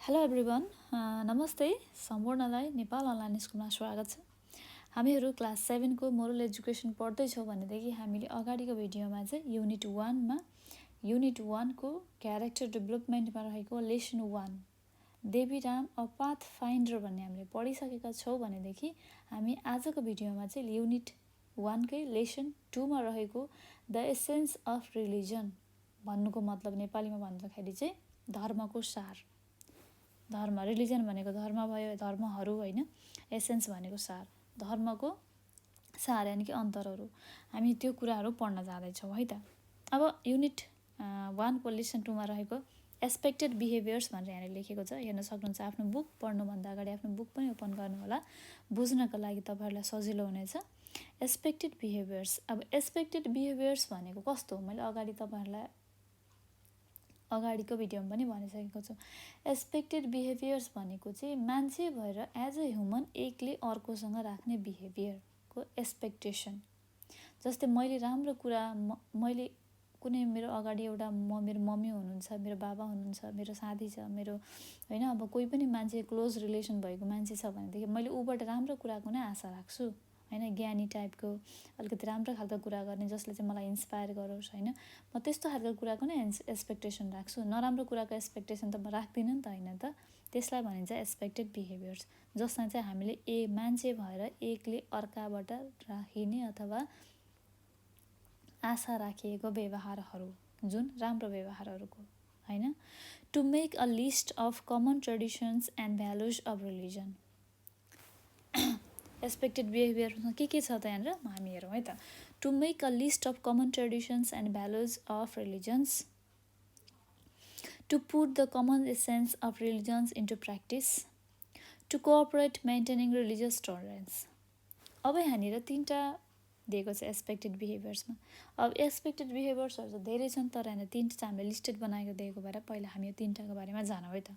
Hello everyone, नमस्ते। सम्पूर्णलाई Nepal online स्कुलमा स्वागत छ। हामीहरू क्लास 7 को मोरल एजुकेसन पढ्दैछौँ भनेदेखि हामीले अगाडिको भिडियोमा चाहिँ युनिट 1 को क्यारेक्टर डेभलपमेन्टमा रहेको lesson 1 Deviram a path finder भन्ने हामीले पढिसकेका छौँ भनेदेखि हामी आजको भिडियोमा चाहिँ युनिट 1 कै लेसन 2 मा रहेको द एसेन्स अफ रिलिजन भन्नुको मतलब नेपालीमा भन्दाखेरि चाहिँ धर्मको सार। धर्म रिलिजन भनेको धर्म भयो, धर्महरू होइन, एसेन्स भनेको सार, धर्मको सार यानि कि अन्तरहरू। हामी त्यो कुराहरू पढ्न जाँदैछौँ है त। अब युनिट 1 को लेसन 2 मा रहेको एक्सपेक्टेड बिहेभियर्स भनेर यहाँले लेखेको छ, हेर्न सक्नुहुन्छ। आफ्नो बुक पढ्नुभन्दा अगाडि आफ्नो बुक पनि ओपन गर्नु होला, बुझ्नको लागि तपाईँहरूलाई सजिलो हुनेछ। एक्सपेक्टेड बिहेभियर्स, अब एक्सपेक्टेड बिहेभियर्स भनेको कस्तो, मैले अगाडि तपाईँहरूलाई अगाडिको भिडियोमा पनि भनिसकेको छु। एक्सपेक्टेड बिहेभियर्स भनेको चाहिँ मान्छे भएर एज अ ह्युमन एकले अर्कोसँग राख्ने बिहेभियरको एक्सपेक्टेसन। जस्तै मैले राम्रो कुरा मैले कुनै मेरो अगाडि एउटा मेरो मम्मी हुनुहुन्छ, मेरो बाबा हुनुहुन्छ, मेरो साथी छ, मेरो होइन, अब कोही पनि मान्छे क्लोज रिलेसन भएको मान्छे छ भनेदेखि मैले ऊबाट राम्रो कुराको नै आशा राख्छु होइन, ज्ञानी टाइपको अलिकति राम्रो खालको कुरा गर्ने जसले चाहिँ मलाई इन्सपायर गरोस् होइन, म त्यस्तो खालको कुराको नै एक्सपेक्टेसन राख्छु। नराम्रो कुराको एक्सपेक्टेसन त म राख्दिनँ नि त होइन त। त्यसलाई भनिन्छ एक्सपेक्टेड बिहेभियर्स, जसमा चाहिँ हामीले मान्छे भएर एकले अर्काबाट राखिने अथवा आशा राखिएको व्यवहारहरू, जुन राम्रो व्यवहारहरूको होइन। To make a list of common traditions and values of religion. Expected बिहेभियरमा के छ त यहाँनिर हामी हेरौँ है त। To make a list of common traditions and values of religions, to put the common essence of religions into practice, to cooperate maintaining religious tolerance. अब यहाँनिर 3टा दिएको छ एक्सपेक्टेड बिहेभियर्समा। अब एक्सपेक्टेड बिहेभियर्सहरू त धेरै छन्, तर यहाँ 3टा चाहिँ हामीले लिस्टेड बनाएको दिएको भएर पहिला हामी यो 3टाको बारेमा जानौँ है त।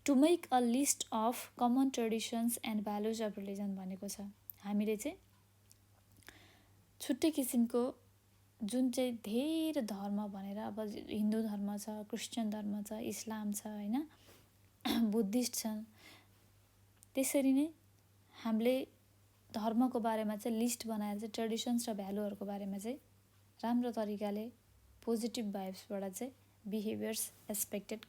To make a list of common traditions and values of religion भनेको छ हामीले चाहिँ छुट्टै किसिमको जुन चाहिँ धेरै धर्म भनेर, अब हिन्दू धर्म छ, क्रिस्चियन धर्म छ, इस्लाम छ होइन, बुद्धिस्ट छन्, त्यसरी नै हामीले धर्मको बारेमा चाहिँ लिस्ट बनाएर चाहिँ ट्रेडिसन्स र भ्यालुहरूको बारेमा चाहिँ राम्रो तरिकाले पोजिटिभ भाइब्सबाट चाहिँ बिहेभियर्स एक्सपेक्ट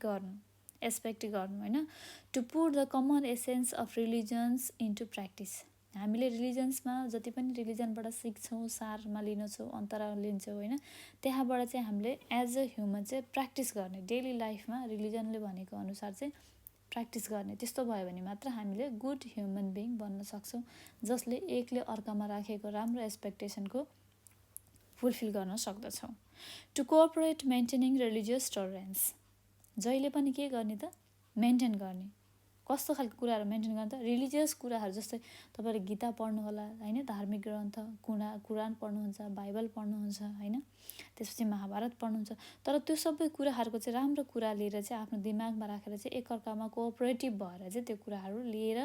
गर्नु होइन। To put the common essence of religions into practice, हामीले रिलिजन्समा जति पनि रिलिजनबाट सिक्छौँ, सारमा लिन्छौँ, अन्तरा लिन्छौँ होइन, त्यहाँबाट चाहिँ हामीले एज अ ह्युमन चाहिँ प्र्याक्टिस गर्ने, डेली लाइफमा रिलिजनले भनेको अनुसार चाहिँ प्र्याक्टिस गर्ने। त्यस्तो भयो भने मात्र हामीले गुड ह्युमन बिइङ बन्न सक्छौँ, जसले एकले अर्कामा राखेको राम्रो एक्सपेक्टेसनको फुलफिल गर्न सक्दछौँ। To cooperate maintaining religious tolerance, जहिले पनि के गर्ने त, मेन्टेन गर्ने। कस्तो खालको कुराहरू मेन्टेन गर्ने त, रिलिजियस कुराहरू, जस्तै तपाईँले गीता पढ्नु होला होइन, धार्मिक ग्रन्थ, कुरान पढ्नुहुन्छ, बाइबल पढ्नुहुन्छ होइन, त्यसपछि महाभारत पढ्नुहुन्छ, तर त्यो सबै कुराहरूको चाहिँ राम्रो कुरा लिएर चाहिँ आफ्नो दिमागमा राखेर चाहिँ एकअर्कामा कोअपरेटिभ भएर चाहिँ त्यो कुराहरू लिएर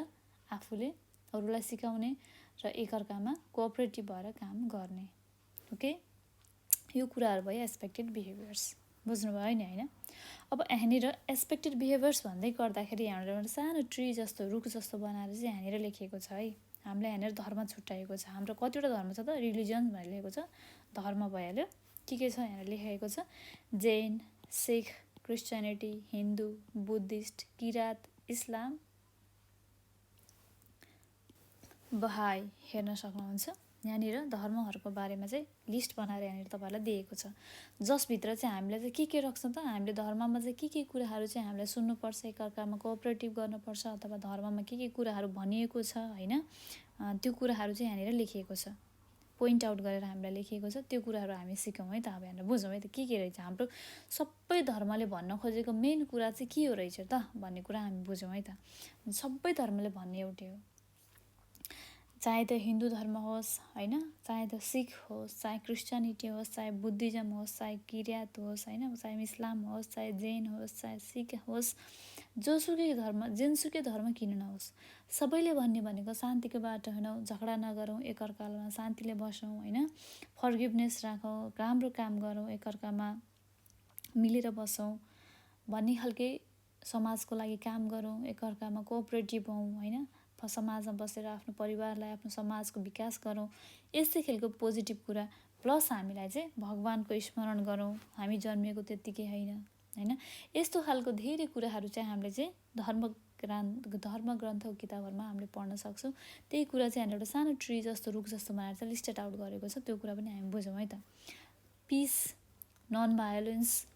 आफूले अरूलाई सिकाउने र एकअर्कामा कोअपरेटिभ भएर काम गर्ने। ओके, यो कुराहरू भयो एक्सपेक्टेड बिहेभियर्स, बुझ्नुभयो नि होइन। अब यहाँनिर एक्सपेक्टेड बिहेभियर्स भन्दै गर्दाखेरि यहाँनिर सानो ट्री जस्तो, रुख जस्तो बनाएर चाहिँ यहाँनिर लेखिएको छ है। हामीलाई यहाँनिर धर्म छुट्याएको छ, हाम्रो कतिवटा धर्म छ त, रिलिजन भनेर लेखेको छ, धर्म भइहाल्यो। के छ यहाँनिर लेखेको छ, जैन, सिख, क्रिस्चियनिटी, हिन्दू, बुद्धिस्ट, किरात, इस्लाम, बहाई, हेर्न सक्नुहुन्छ। यहाँनिर धर्महरूको बारेमा चाहिँ लिस्ट बनाएर यहाँनिर तपाईँलाई दिएको छ, जसभित्र चाहिँ हामीले चाहिँ के राख्छौँ त, हामीले धर्ममा चाहिँ के कुराहरू चाहिँ हामीलाई सुन्नुपर्छ, एकअर्कामा कोअपरेटिभ गर्नुपर्छ, अथवा धर्ममा के कुराहरू भनिएको छ होइन, त्यो कुराहरू चाहिँ यहाँनिर लेखिएको छ, पोइन्ट आउट गरेर हामीलाई लेखिएको छ। त्यो कुराहरू हामी सिकौँ है त। अब यहाँनिर बुझौँ है त के रहेछ हाम्रो सबै धर्मले भन्न खोजेको मेन कुरा चाहिँ के हो रहेछ त भन्ने कुरा हामी बुझौँ है त। सबै धर्मले भन्ने एउटै हो, चाहे त्यो हिन्दू धर्म होस् होइन, चाहे त्यो सिख होस्, चाहे क्रिस्चियनिटी होस्, चाहे बुद्धिज्म होस्, चाहे किरात होस् होइन, चाहे इस्लाम होस्, चाहे जैन होस्, चाहे सिख होस्, जोसुकै धर्म, जेनसुकै धर्म किन नहोस्, सबैले भन्ने भनेको शान्तिको बाटो हिँडौँ, झगडा नगरौँ, एकअर्कामा शान्तिले बसौँ होइन, फर्गिभनेस राखौँ, राम्रो काम गरौँ, एकअर्कामा मिलेर बसौँ भन्ने खालके समाजको लागि काम गरौँ, एकअर्कामा कोअपरेटिभ हौँ होइन, समाजमा बसेर आफ्नो परिवारलाई आफ्नो समाजको विकास गरौँ, यस्तै खालको पोजिटिभ कुरा। प्लस हामीलाई चाहिँ भगवानको स्मरण गरौँ, हामी जन्मिएको त्यत्तिकै होइन। यस्तो खालको धेरै कुराहरू चाहिँ हामीले चाहिँ धर्म ग्रन्थको किताबहरूमा हामीले पढ्न सक्छौँ। त्यही कुरा चाहिँ हामीले एउटा सानो ट्री जस्तो रुख जस्तो बनाएर चाहिँ लिस्टेड आउट गरेको छ। त्यो कुरा पनि हामी बुझौँ है त। पिस, नन भायोलेन्स,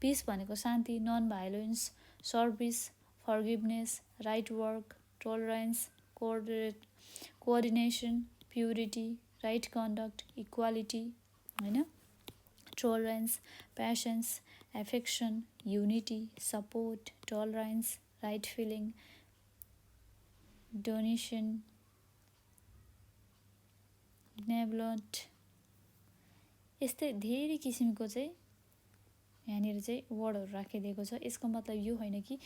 पिस भनेको शान्ति, non violence, service, forgiveness, right work, tolerance, coordination, purity, right conduct, equality होइन, tolerance, patience, affection, unity, support, tolerance, right feeling, donation, benevolent, यस्तै धेरै किसिमको चाहिँ यहाँनिर चाहिँ वर्डहरू राखिदिएको छ। यसको मतलब यो होइन कि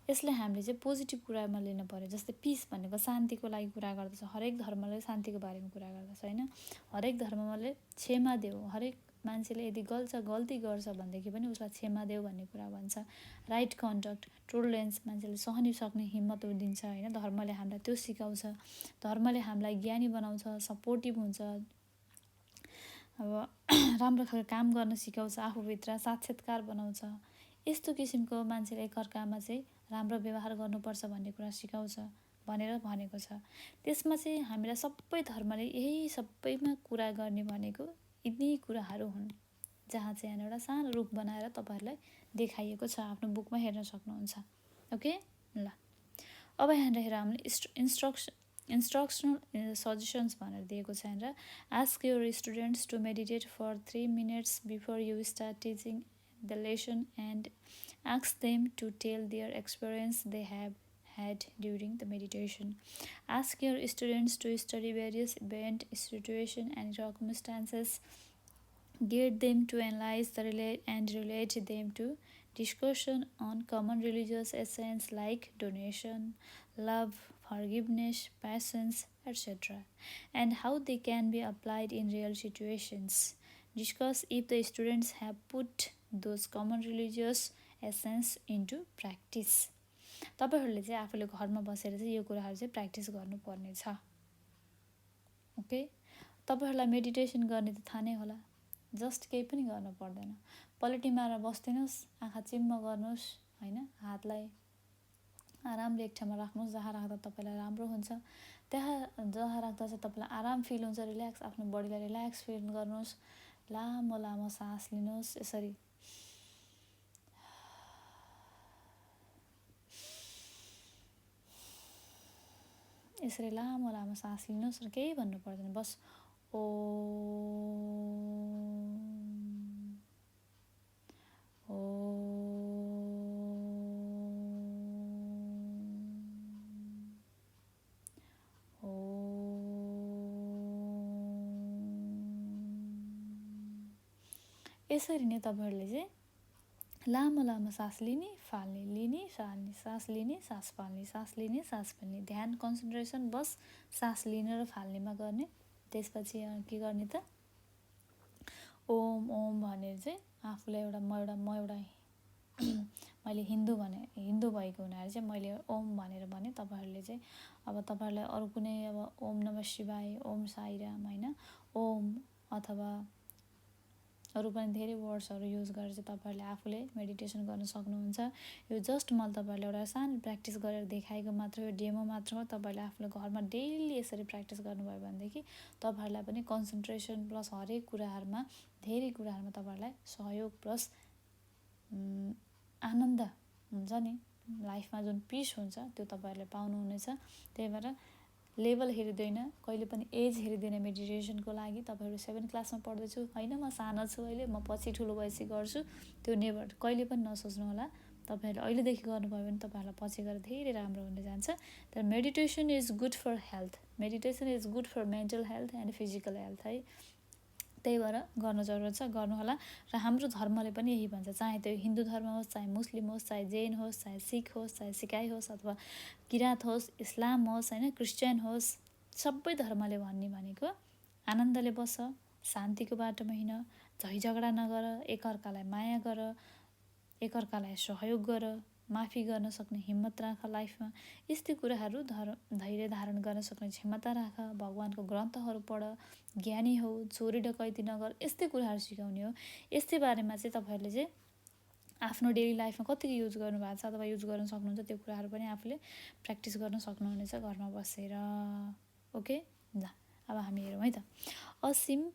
यसलाई हामीले चाहिँ पोजिटिभ कुरामा लिनु पऱ्यो। जस्तै पिस भनेको शान्तिको लागि कुरा गर्दछ, हरेक धर्मले शान्तिको बारेमा कुरा गर्दछ होइन। हरेक धर्मले क्षमा देऊ, हरेक मान्छेले यदि गल्ती गर्छ भनेदेखि पनि उसलाई क्षमा देऊ भन्ने कुरा भन्छ। राइट कन्डक्ट, टोलरेन्स, मान्छेले सहन सक्ने हिम्मत दिन्छ होइन, धर्मले हामीलाई त्यो सिकाउँछ। धर्मले हामीलाई ज्ञानी बनाउँछ, सपोर्टिभ हुन्छ, अब राम्रो खालको काम गर्न सिकाउँछ, आफूभित्र साक्षात्कार बनाउँछ। यस्तो किसिमको मान्छेले एकअर्कामा चाहिँ राम्रो व्यवहार गर्नुपर्छ भन्ने कुरा सिकाउँछ भनेर भनेको छ। त्यसमा चाहिँ हामीलाई सबै धर्मले यही सबैमा कुरा गर्ने भनेको यिनै कुराहरू हुन्, जहाँ चाहिँ यहाँ एउटा सानो रुख बनाएर तपाईँहरूलाई देखाइएको छ, आफ्नो बुकमा हेर्न सक्नुहुन्छ। ओके ल, अब यहाँनिर हामीले इन्स्ट्रक्सनल सजेसन्स भनेर दिएको छ यहाँनिर। Ask your students to meditate for 3 minutes before you start teaching the lesson and ask them to tell their experience they have had during the meditation. Ask your students to study various event, situation and circumstances. Get them to analyze and relate them to discussion on common religious essence like donation, love, forgiveness, patience, etc., and how they can be applied in real situations. Discuss if the students have put those common religious essence into practice. तपाईहरूले चाहिँ आफूले घरमा बसेर चाहिँ यो कुराहरू चाहिँ practice गर्नुपर्ने छ। ओके, तपाईँहरूलाई मेडिटेसन गर्ने त थाहा नै होला, जस्ट केही पनि गर्नु पर्दैन। पलेटी मारेर बस्दिनुहोस्, आँखा चिम्म गर्नुहोस् होइन, हातलाई आरामले एक ठाउँमा राख्नुहोस् जहाँ राख्दा तपाईँलाई राम्रो हुन्छ। त्यहाँ जहाँ राख्दा चाहिँ तपाईँलाई आराम फिल हुन्छ, रिल्याक्स, आफ्नो बडीलाई रिल्याक्स फिल गर्नुहोस्। लामो लामो सास लिनुहोस्, यसरी यसरी लामो लामो सास लिनुहोस् र केही भन्नु पर्दैन, बस यसरी नै तपाईँहरूले चाहिँ लामो लामो सास लिने फाल्ने, लिने फाल्ने, सास लिने सास फाल्ने, सास लिने सास फाल्ने, ध्यान कन्सन्ट्रेसन बस सास लिने र फाल्नेमा गर्ने। त्यसपछि के गर्ने त, ओम ओम भनेर चाहिँ आफूलाई एउटा मैले हिन्दू भएको हुनाले चाहिँ मैले ओम भनेर भने। तपाईँहरूले चाहिँ अब तपाईँहरूलाई अरू कुनै अब ओम नमः शिवाय, ओम साईराम होइन, ओम अथवा अरू पनि धेरै वर्ड्सहरू युज गरेर चाहिँ तपाईँहरूले आफूले मेडिटेसन गर्न सक्नुहुन्छ। यो जस्ट मैले तपाईँहरूले एउटा सानो प्र्याक्टिस गरेर देखाएको मात्र हो, डेमो मात्र हो। तपाईँहरूले आफूले घरमा डेली यसरी प्र्याक्टिस गर्नुभयो भनेदेखि तपाईँहरूलाई पनि कन्सन्ट्रेसन प्लस हरेक कुराहरूमा धेरै कुराहरूमा तपाईँहरूलाई सहयोग प्लस आनन्द हुन्छ नि, लाइफमा जुन पिस हुन्छ त्यो तपाईँहरूले पाउनुहुनेछ। त्यही भएर लेभल हेरिँदैन, कहिले पनि एज हेरिँदैन मेडिटेसनको लागि। तपाईँहरू 7 क्लासमा पढ्दैछु होइन, म सानो छु अहिले, म पछि ठुलो भएपछि गर्छु, त्यो नेभर कहिले पनि नसोच्नु होला। तपाईँहरूले अहिलेदेखि गर्नुभयो भने तपाईँहरूलाई पछि गएर धेरै राम्रो हुन जान्छ। तर meditation is good for health, meditation is good for mental health and physical health है। त्यही भएर गर्नु जरुरत छ, गर्नुहोला। र हाम्रो धर्मले पनि यही भन्छ, चाहे त्यो हिन्दू धर्म होस्, चाहे मुस्लिम होस्, चाहे जैन होस्, चाहे सिख होस्, चाहे सिकाई होस्, अथवा किराँत होस्, इस्लाम होस् होइन, क्रिस्चियन होस्, सबै धर्मले भन्ने भनेको आनन्दले बस, शान्तिको बाटोमा हिँड, झैझगडा नगर, एकअर्कालाई माया गर, एकअर्कालाई सहयोग गर, माफी गर्न सक्ने हिम्मत राख लाइफमा। यस्तै कुराहरू धैर्य धारण गर्न सक्ने क्षमता राख, भगवानको ग्रन्थहरू पढ, ज्ञानी हो, चोरी डकैती नगर, यस्तै कुराहरू सिकाउने हो। यस्तै बारेमा चाहिँ तपाईँहरूले चाहिँ आफ्नो डेली लाइफमा कतिको युज गर्नुभएको छ अथवा युज गर्न सक्नुहुन्छ त्यो कुराहरू पनि आफूले प्र्याक्टिस गर्न सक्नुहुनेछ घरमा बसेर। ओके, ल अब हामी हेरौँ है त। असीम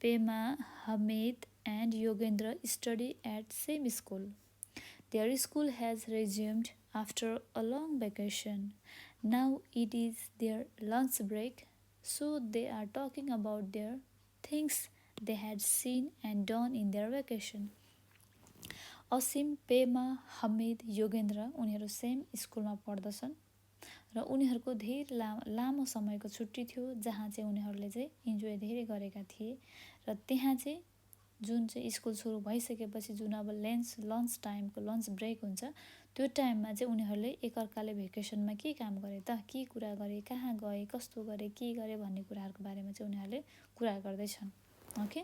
पेमा, Hamid and Yogendra study at same school. Their school has resumed after a long vacation. Now it is their lunch break, so they are talking about their things they had seen and done in their vacation. असीम, पेमा, हमिद, योगेन्द्र उनीहरू same स्कुलमा पढ्दछन् र उनीहरूको धेरै लामो समयको छुट्टी थियो जहाँ चाहिँ उनीहरूले चाहिँ इन्जोय धेरै गरेका थिए। र त्यहाँ चाहिँ जुन चाहिँ स्कुल सुरु भइसकेपछि जुन अब लन्च टाइमको लन्च ब्रेक हुन्छ त्यो टाइममा चाहिँ उनीहरूले एकअर्काले भेकेसनमा के काम गरे त, के कुरा गरे, कहाँ गए, कस्तो गरे, के गरे भन्ने कुराहरूको बारेमा चाहिँ उनीहरूले कुरा गर्दैछन्। Okay,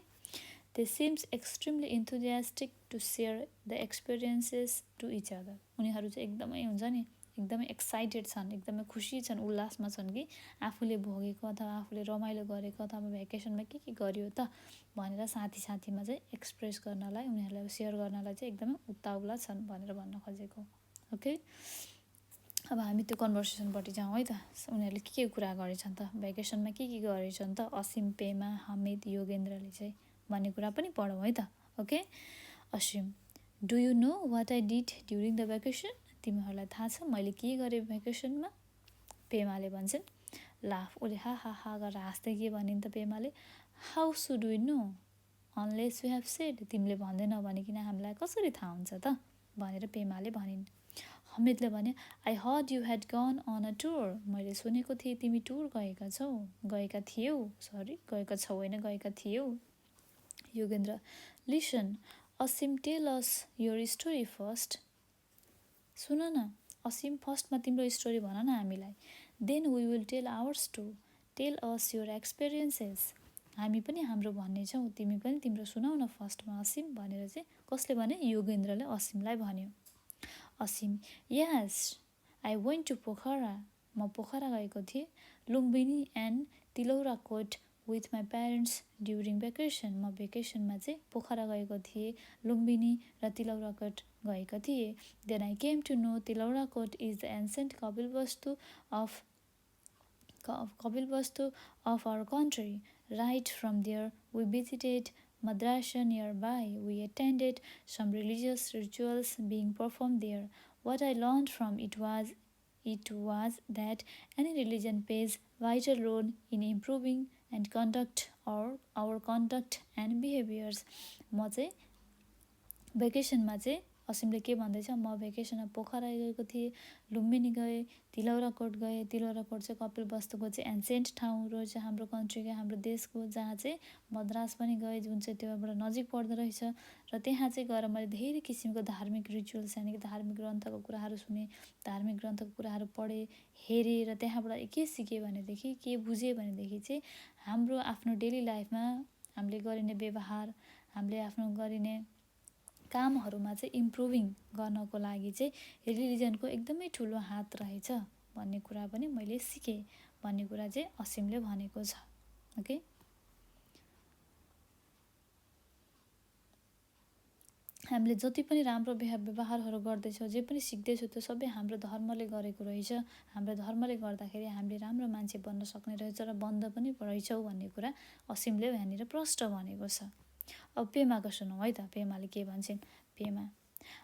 they seems extremely enthusiastic to share the experiences to each other. उनीहरू चाहिँ एकदमै हुन्छ नि, एकदमै एक्साइटेड छन्, एकदमै खुसी छन्, उल्लासमा छन् कि आफूले भोगेको अथवा आफूले रमाइलो गरेको अथवा भ्याकेसनमा के गरियो त भनेर साथीमा चाहिँ एक्सप्रेस गर्नलाई, उनीहरूलाई सेयर गर्नलाई चाहिँ एकदमै उत्ताउला छन् भनेर भन्न खोजेको। ओके, अब हामी त्यो कन्भर्सेसनपट्टि जाउँ है त। उनीहरूले के कुरा गरेछन् त, भ्याकेसनमा के गरेछन् त असीम, पेमा, हमिद, योगेन्द्रले चाहिँ भन्ने कुरा पनि पढौँ है त। Okay, Asim, do you know what I did during the vacation? तिमीहरूलाई थाहा छ मैले के गरेँ भ्याकेसनमा? पेमाले भन्छन्। लाफ, उसले हा हा हा गरेर हाँस्दै के भनिन् त पेमाले, how should we know unless you have said? तिमीले भन्दै नभनिकन हामीलाई कसरी थाहा हुन्छ त भनेर पेमाले भनिन्। हमिदले भने, I heard you had gone on a tour. मैले सुनेको थिएँ तिमी टुर गएका छौ होइन गएका थियौ। Yogendra, listen Asim, tell us your story first. सुन न असीम, फर्स्टमा तिम्रो स्टोरी भन न हामीलाई। Then we will tell ours too. Tell us your experiences. हामी पनि हाम्रो भन्नेछौँ, तिमी पनि तिम्रो सुनाउ न फर्स्टमा असीम भनेर चाहिँ कसले भने? योगेन्द्रले असीमलाई भन्यो। Asim, yes I went to Pokhara. म पोखरा गएको थिएँ। Lumbini and Tilaurakot with my parents during vacation. म भ्याकेसनमा चाहिँ पोखरा गएको थिएँ, लुम्बिनी र तिलौराकोट गएको थिएँ। Then I came to know Tilaurakot is the ancient Kapilvastu of our country. Right from there we visited madrasa nearby. We attended some religious rituals being performed there. What I learned from it was that any religion plays vital role in improving and our conduct and behaviors. म चाहिँ भ्याकेसनमा चाहिँ असीमले के भन्दैछ, म भ्याकेसनमा पोखरा गएको थिएँ, लुम्बिनी गएँ, तिलौराकोट गएँ। तिलौराकोट चाहिँ कपिलवस्तुको चाहिँ एन्सेन्ट ठाउँ रहेछ हाम्रो कन्ट्रीको, हाम्रो देशको, जहाँ चाहिँ मद्रास पनि गएँ जुन चाहिँ त्योबाट नजिक पर्दो रहेछ। र त्यहाँ चाहिँ गएर मैले धेरै किसिमको धार्मिक रिचुअल्स यानि कि धार्मिक ग्रन्थको कुराहरू सुनेँ, धार्मिक ग्रन्थको कुराहरू पढेँ, हेरेँ र त्यहाँबाट के सिकेँ भनेदेखि, के बुझेँ भनेदेखि चाहिँ हाम्रो आफ्नो डेली लाइफमा हामीले गरिने व्यवहार, हामीले आफ्नो गरिने कामहरूमा चाहिँ इम्प्रुभिङ गर्नको लागि चाहिँ रिलिजनको एकदमै ठुलो हात रहेछ भन्ने कुरा पनि मैले सिकेँ भन्ने कुरा चाहिँ असीमले भनेको छ। ओके, हामीले जति पनि राम्रो व्यवहारहरू गर्दैछौँ, जे पनि सिक्दैछौँ त्यो सबै हाम्रो धर्मले गरेको रहेछ। हाम्रो धर्मले गर्दाखेरि हामीले राम्रो मान्छे बन्न सक्ने रहेछ र बन्द पनि रहेछौँ भन्ने कुरा असीमले यहाँनिर प्रष्ट भनेको छ। अब पेमाको सुनौँ है त, पेमाले के भन्छन्। पेमा,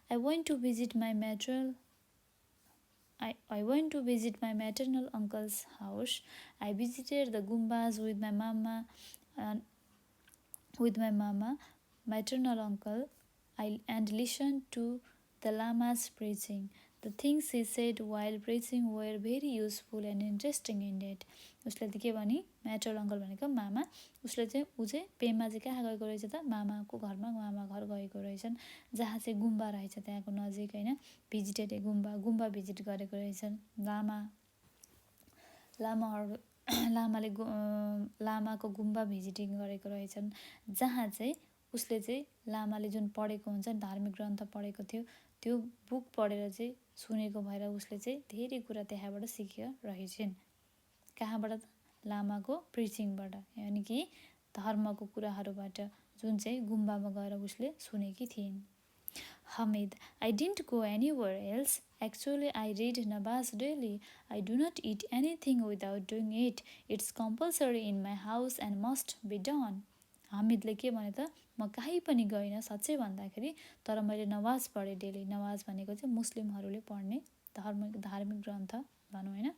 I went to visit my maternal uncle's house. I visited the Gumbas with my maternal uncle, and listened to the Lama's preaching. The things he said while preaching were very useful and interesting indeed. उसले के भने, म्याटरल uncle भनेको मामा, उसले चाहिँ पेमा चाहिँ कहाँ गएको रहेछ त, मामाको घरमा, मामा घर गएको रहेछन् जहाँ चाहिँ गुम्बा रहेछ त्यहाँको नजिक होइन। भिजिटेड गुम्बा भिजिट गरेको रहेछन्। लामाहरू लामाको गुम्बा भिजिटिङ गरेको रहेछन्, जहाँ चाहिँ उसले चाहिँ लामाले जुन पढेको हुन्छ नि, धार्मिक ग्रन्थ पढेको थियो, त्यो बुक पढेर चाहिँ सुनेको भएर उसले चाहिँ धेरै कुरा त्यहाँबाट सिकेर रहेछन्। कहाँबाट? लामाको प्रिचिङबाट, यानि कि धर्मको कुराहरूबाट, जुन चाहिँ गुम्बामा गएर उसले सुनेकी थिइन्। Hamid, I didn't go anywhere else. Actually, I read Nawaz daily. I do not eat anything without doing it. It's compulsory in my house and must be done. हामिदले के भने त, म कहीँ पनि गइनँ साँच्चै भन्दाखेरि, तर मैले नवाज पढेँ डेली। नवाज भनेको चाहिँ मुस्लिमहरूले पढ्ने धार्मिक ग्रन्थ भनौँ होइन।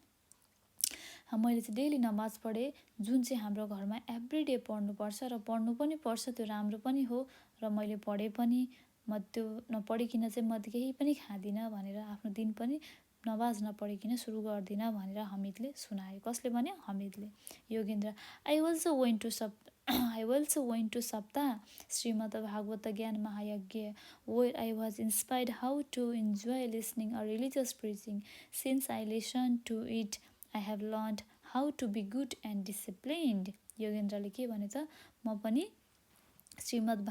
मैले चाहिँ डेली नमाज पढेँ, जुन चाहिँ हाम्रो घरमा एभ्री डे पढ्नुपर्छ र पढ्नु पनि पर्छ, त्यो राम्रो पनि हो, र मैले पढेँ पनि। म त्यो नपढिकन चाहिँ म केही पनि खाँदिनँ भनेर आफ्नो दिन पनि नमाज नपढिकन सुरु गर्दिनँ भनेर हमिदले सुनायो। कसले भन्यो? हमिदले। Yogendra, I also went to Saptaha Shrimad Bhagwat Gyan Mahayagya where I was inspired how to enjoy listening a religious preaching since I listen to it I have learned how to be good and disciplined. योगेन्द्रले के भने त, म पनि श्रीमद्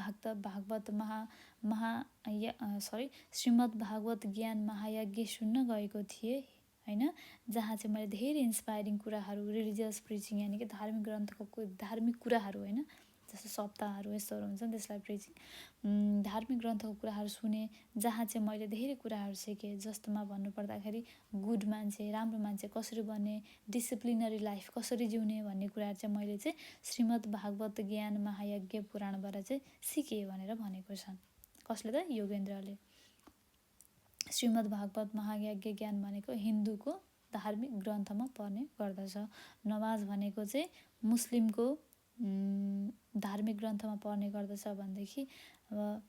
भागवत ज्ञान महायज्ञ सुन्न गएको थिएँ होइन, जहाँ चाहिँ मैले धेरै इन्स्पायरिङ कुराहरू, रिलिजियस प्रिचिङ यानि कि धार्मिक ग्रन्थको धार्मिक कुराहरू होइन, जस्तो सप्ताहहरू यस्तोहरू हुन्छ नि, त्यसलाई प्रिचिङ, धार्मिक ग्रन्थको कुराहरू सुने, जहाँ चाहिँ मैले धेरै कुराहरू सिकेँ। जस्तोमा भन्नुपर्दाखेरि गुड मान्छे, राम्रो मान्छे कसरी बन्ने, डिसिप्लिनरी लाइफ कसरी जिउने भन्ने कुराहरू चाहिँ मैले चाहिँ श्रीमद् भागवत ज्ञान महायज्ञ पुराणबाट चाहिँ सिकेँ भनेर भनेको छन्। कसले त? योगेन्द्रले। श्रीमद् भागवत महायज्ञ ज्ञान भनेको हिन्दूको धार्मिक ग्रन्थमा पर्ने गर्दछ। नमाज भनेको चाहिँ मुस्लिमको धार्मिक ग्रन्थमा पर्ने गर्दछ भनेदेखि, अब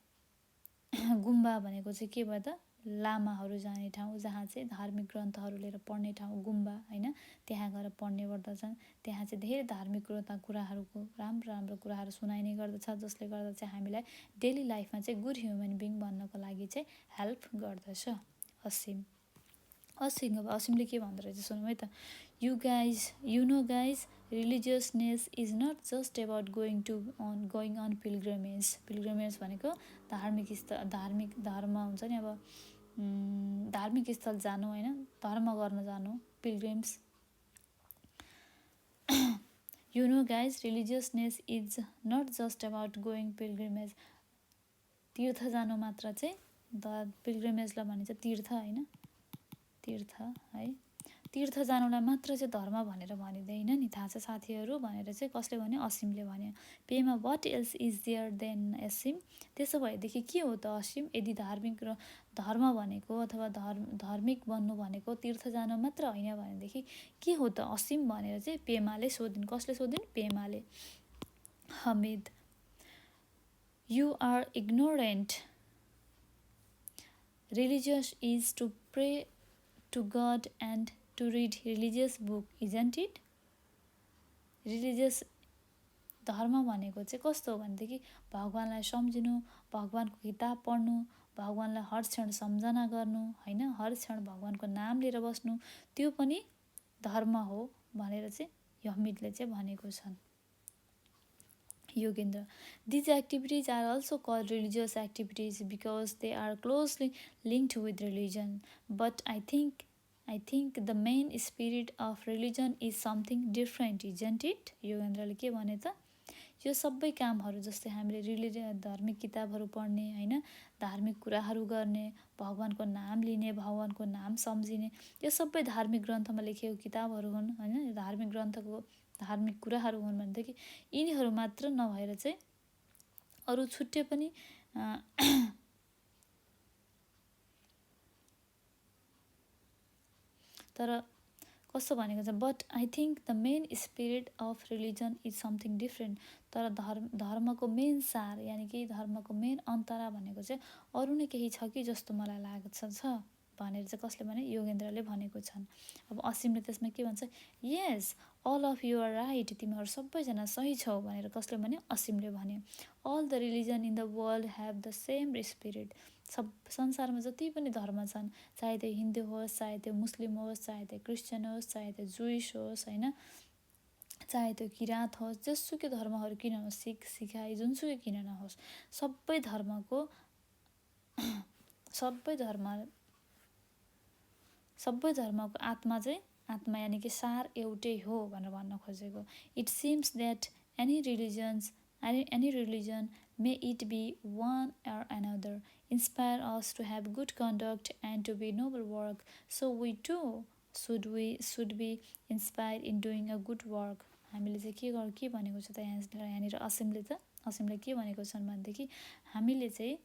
गुम्बा भनेको चाहिँ के भयो त? लामाहरू जाने ठाउँ, जहाँ चाहिँ धार्मिक ग्रन्थहरू लिएर पढ्ने ठाउँ गुम्बा होइन, त्यहाँ गएर पढ्ने गर्दछन्। त्यहाँ चाहिँ धेरै धार्मिक कुराहरूको राम्रो राम्रो कुराहरू सुनाइने गर्दछ, जसले गर्दा चाहिँ हामीलाई डेली लाइफमा चाहिँ गुड ह्युमन बिङ बन्नको लागि चाहिँ हेल्प गर्दछ। असीमले के भन्दो रहेछ सुनौँ है त। You know guys, religiousness is not just about going on pilgrimage. Pilgrimage भनेको धार्मिक धर्म हुन्छ नि, अब धार्मिक स्थल जानु होइन, धर्म गर्न जानु, pilgrims. You know guys, religiousness is not just about going pilgrimage. तीर्थ जानु मात्र चाहिँ पिलग्रिमेजलाई भनिन्छ तीर्थ होइन, तीर्थ है। तीर्थ जानुलाई मात्र चाहिँ धर्म भनेर भनिँदैन नि, थाहा छ साथीहरू भनेर चाहिँ कसले भन्यो? असीमले भन्यो। Pema what else is there then Asim? त्यसो भएदेखि के हो त असीम? यदि धार्मिक र धर्म भनेको अथवा धार्मिक बन्नु भनेको तीर्थ जानु मात्र होइन भनेदेखि के हो त असीम भनेर चाहिँ पेमाले सोधिन्। कसले सोधिन्? पेमाले। Hamid, you are ignorant. Religious is to pray to God and to read religious book, isn't it? Religious धर्म भनेको चाहिँ कस्तो हो भनेदेखि भगवानलाई सम्झिनु, भगवानको किताब पढ्नु, भगवानलाई हर क्षण सम्झना गर्नु होइन, हर क्षण भगवानको नाम लिएर बस्नु, त्यो पनि धर्म हो भनेर चाहिँ हमिदले चाहिँ भनेको छन्। Yogendra, these activities are also called religious activities because they are closely linked with religion. But I think the main spirit of religion is something different, isn't it? योगेन्द्रले के भने त, यो सबै कामहरू जस्तै हामीले धार्मिक किताबहरू पढ्ने होइन, धार्मिक कुराहरू गर्ने, भगवानको नाम लिने, भगवानको नाम सम्झिने, यो सबै धार्मिक ग्रन्थमा लेखिएको किताबहरू हुन् होइन, धार्मिक ग्रन्थको धार्मिक कुराहरू हुन् भनेदेखि यिनीहरू मात्र नभएर चाहिँ अरू छुट्टै पनि तर कस्तो भनेको छ, but I think the main spirit of religion is something different. तर धर्मको मेन सार यानि कि धर्मको मेन अन्तरा भनेको चाहिँ अरू नै केही छ कि जस्तो मलाई लाग्छ भनेर चाहिँ कसले भने? योगेन्द्रले भनेको छन्। अब असीमले त्यसमा के भन्छ? Yes, all of you are right, तिमीहरू सबैजना सही छौ भनेर कसले भन्यो? असीमले भन्यो। All the religion in the world have the same spirit. सब संसारमा जति पनि धर्म छन्, चाहे त्यो हिन्दू होस्, चाहे त्यो मुस्लिम होस्, चाहे त्यो क्रिस्चियन होस्, चाहे त्यो जुइस होस् होइन, चाहे त्यो किराँत होस्, जसुकै धर्महरू किन नहोस्, सिख सिखाइ जुनसुकै किन नहोस्, सबै धर्मको आत्मा चाहिँ आत्मा यानि कि सार एउटै हो भनेर भन्न खोजेको। It seems that any religion may it be one or another inspire us to have good conduct and to be noble work, so we too should be inspired in doing a good work। हामीले चाहिँ के भनेको छ त यहाँनिर असीमले के भनेको छन् भनेदेखि हामीले चाहिँ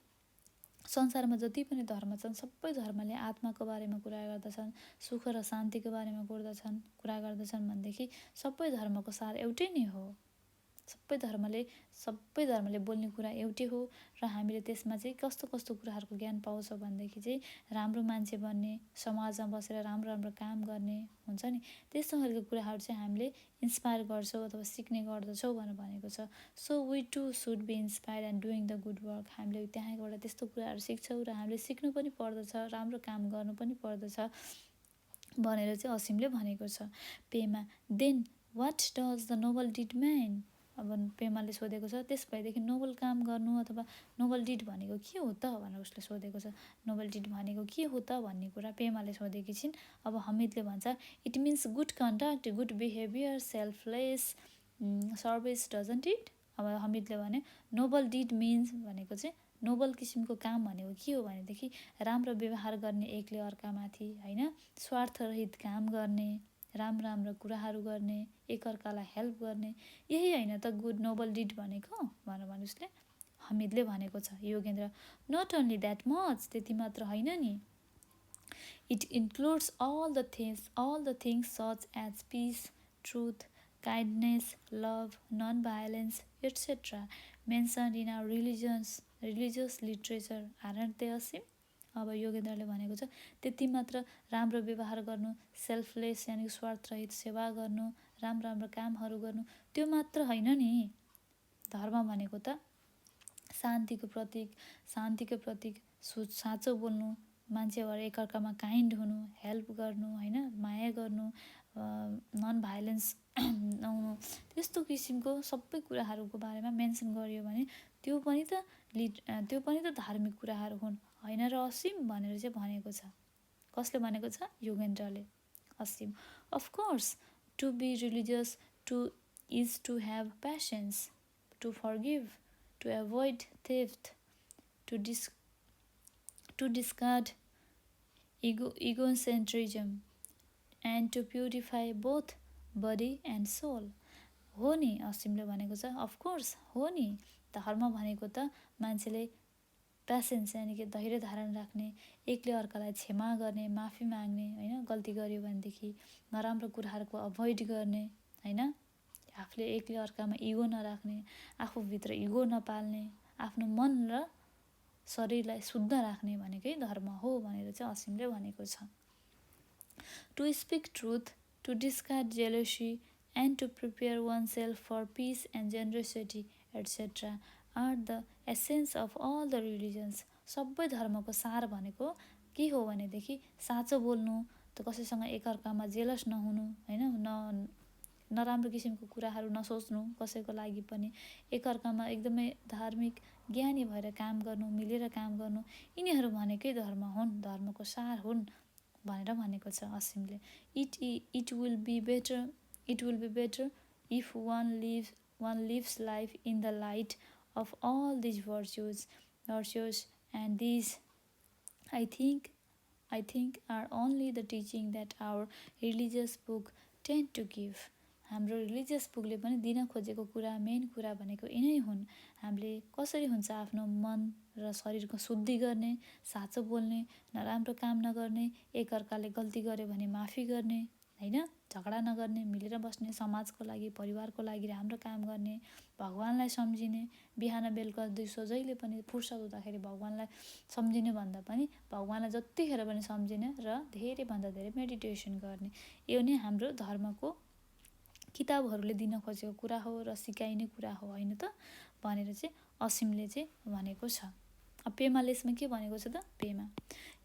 संसारमा जति पनि धर्म छन् सबै धर्मले आत्माको बारेमा कुरा गर्दछन्, सुख र शान्तिको बारेमा कुरा गर्दछन् भनेदेखि सबै धर्मको सार एउटै नै हो। सबै धर्मले बोल्ने कुरा एउटै हो र हामीले त्यसमा चाहिँ कस्तो कुराहरूको ज्ञान पाउँछौँ भनेदेखि चाहिँ राम्रो मान्छे बन्ने, समाजमा बसेर राम्रो काम गर्ने हुन्छ नि, त्यस्तो खालको कुराहरू चाहिँ हामीले इन्स्पायर गर्छौँ अथवा सिक्ने गर्दछौँ भनेर भनेको छ। So we to should be inspire and doing the good work. हामीले त्यहाँबाट त्यस्तो कुराहरू सिक्छौँ र हामीले सिक्नु पनि पर्दछ, राम्रो काम गर्नु पनि पर्दछ भनेर चाहिँ असीमले भनेको छ। Pema then what does the noble deed man. अब पेमाले सोधेको छ त्यस भएदेखि नोबल काम गर्नु अथवा नोबल डिड भनेको के हो त भनेर उसले सोधेको छ। नोबल डिड भनेको के हो त भन्ने कुरा पेमाले सोधेकी छिन्। अब हमिदले भन्छ it means good conduct, good behaviour, selfless service doesn't it. अब हमिदले भने नोबल डिड मिन्स भनेको चाहिँ नोबल किसिमको काम भनेको के हो भनेदेखि राम्रो व्यवहार गर्ने एकले अर्कामाथि होइन, स्वार्थरहित काम गर्ने, राम्रो कुराहरू गर्ने, एकअर्कालाई हेल्प गर्ने, यही होइन त गुड नोबल डिड भनेको भनेर भने उसले हमिदले भनेको छ। Yogendra not only that much, त्यति मात्र होइन नि, it includes all the things such as peace, truth, kindness, love, non-violence, etc. mentioned in our religious literature, aren't they असीम? अब योगेन्द्रले भनेको छ त्यति मात्र राम्रो व्यवहार गर्नु, सेल्फलेस यानि स्वार्थरहित सेवा गर्नु, राम्रो कामहरू गर्नु, त्यो मात्र होइन नि। धर्म भनेको त शान्तिको प्रतीक, साँचो बोल्नु, मान्छेहरू एकअर्कामा काइन्ड हुनु, हेल्प गर्नु होइन, माया गर्नु, नन भाइलेन्स नहुनु, त्यस्तो किसिमको सबै कुराहरूको बारेमा मेन्सन गरियो भने त्यो पनि त धार्मिक कुराहरू हुन् होइन र असीम भनेर चाहिँ भनेको छ। कसले भनेको छ? योगेन्द्रले। Asim of course to be religious is to have patience, to forgive, to avoid theft, to discard egocentrism and to purify both body and soul। हो नि, असीमले भनेको छ अफकोर्स हो नि, धर्म भनेको त मान्छेले पेसेन्स यानि कि धैर्य धारण राख्ने, एकले अर्कालाई क्षमा गर्ने, माफी माग्ने होइन, गल्ती गर्यो भनेदेखि नराम्रो कुराहरूको अभोइड गर्ने होइन, आफूले एकले अर्कामा इगो नराख्ने, आफूभित्र इगो नपाल्ने, आफ्नो मन र शरीरलाई शुद्ध राख्ने भनेकै धर्म हो भनेर चाहिँ असीमले भनेको छ। To speak truth, to discard jealousy and to prepare oneself for peace and generosity etcetera are the essence of all the religions. सबै धर्मको सार भनेको के हो भनेदेखि साँचो बोल्नु, त कसैसँग एकअर्कामा जेलस नहुनु होइन, नराम्रो किसिमको कुराहरू नसोच्नु कसैको लागि पनि, एकअर्कामा एकदमै धार्मिक ज्ञानी भएर काम गर्नु, मिलेर काम गर्नु, यिनीहरू भनेकै धर्म हुन्, धर्मको सार हुन् भनेर भनेको छ असीमले। It will be better if one lives life in the light of all these virtues and these I think are only the teaching that our religious book tend to give। हाम्रो रिलिजियस बुकले पनि दिन खोजेको कुरा, main कुरा भनेको यिनै हुन्। हामीले कसरी हुन्छ आफ्नो मन र शरीरको शुद्धि गर्ने, साँचो बोल्ने, नराम्रो काम नगर्ने, एकअर्काले गल्ती गर्यो भने माफी गर्ने होइन, झगडा नगर्ने, मिलेर बस्ने, समाजको लागि परिवारको लागि राम्रो काम गर्ने, भगवानलाई सम्झिने, बिहान बेलुका दिउँसो जहिले पनि फुर्सद हुँदाखेरि भगवानलाई सम्झिने भन्दा पनि भगवानलाई जतिखेर पनि सम्झिने र धेरैभन्दा धेरै मेडिटेसन गर्ने, यो नै हाम्रो धर्मको किताबहरूले दिन खोजेको कुरा हो र सिकाइने कुरा हो होइन त भनेर चाहिँ असीमले चाहिँ भनेको छ। पेमाले यसमा के भनेको छ त? Pema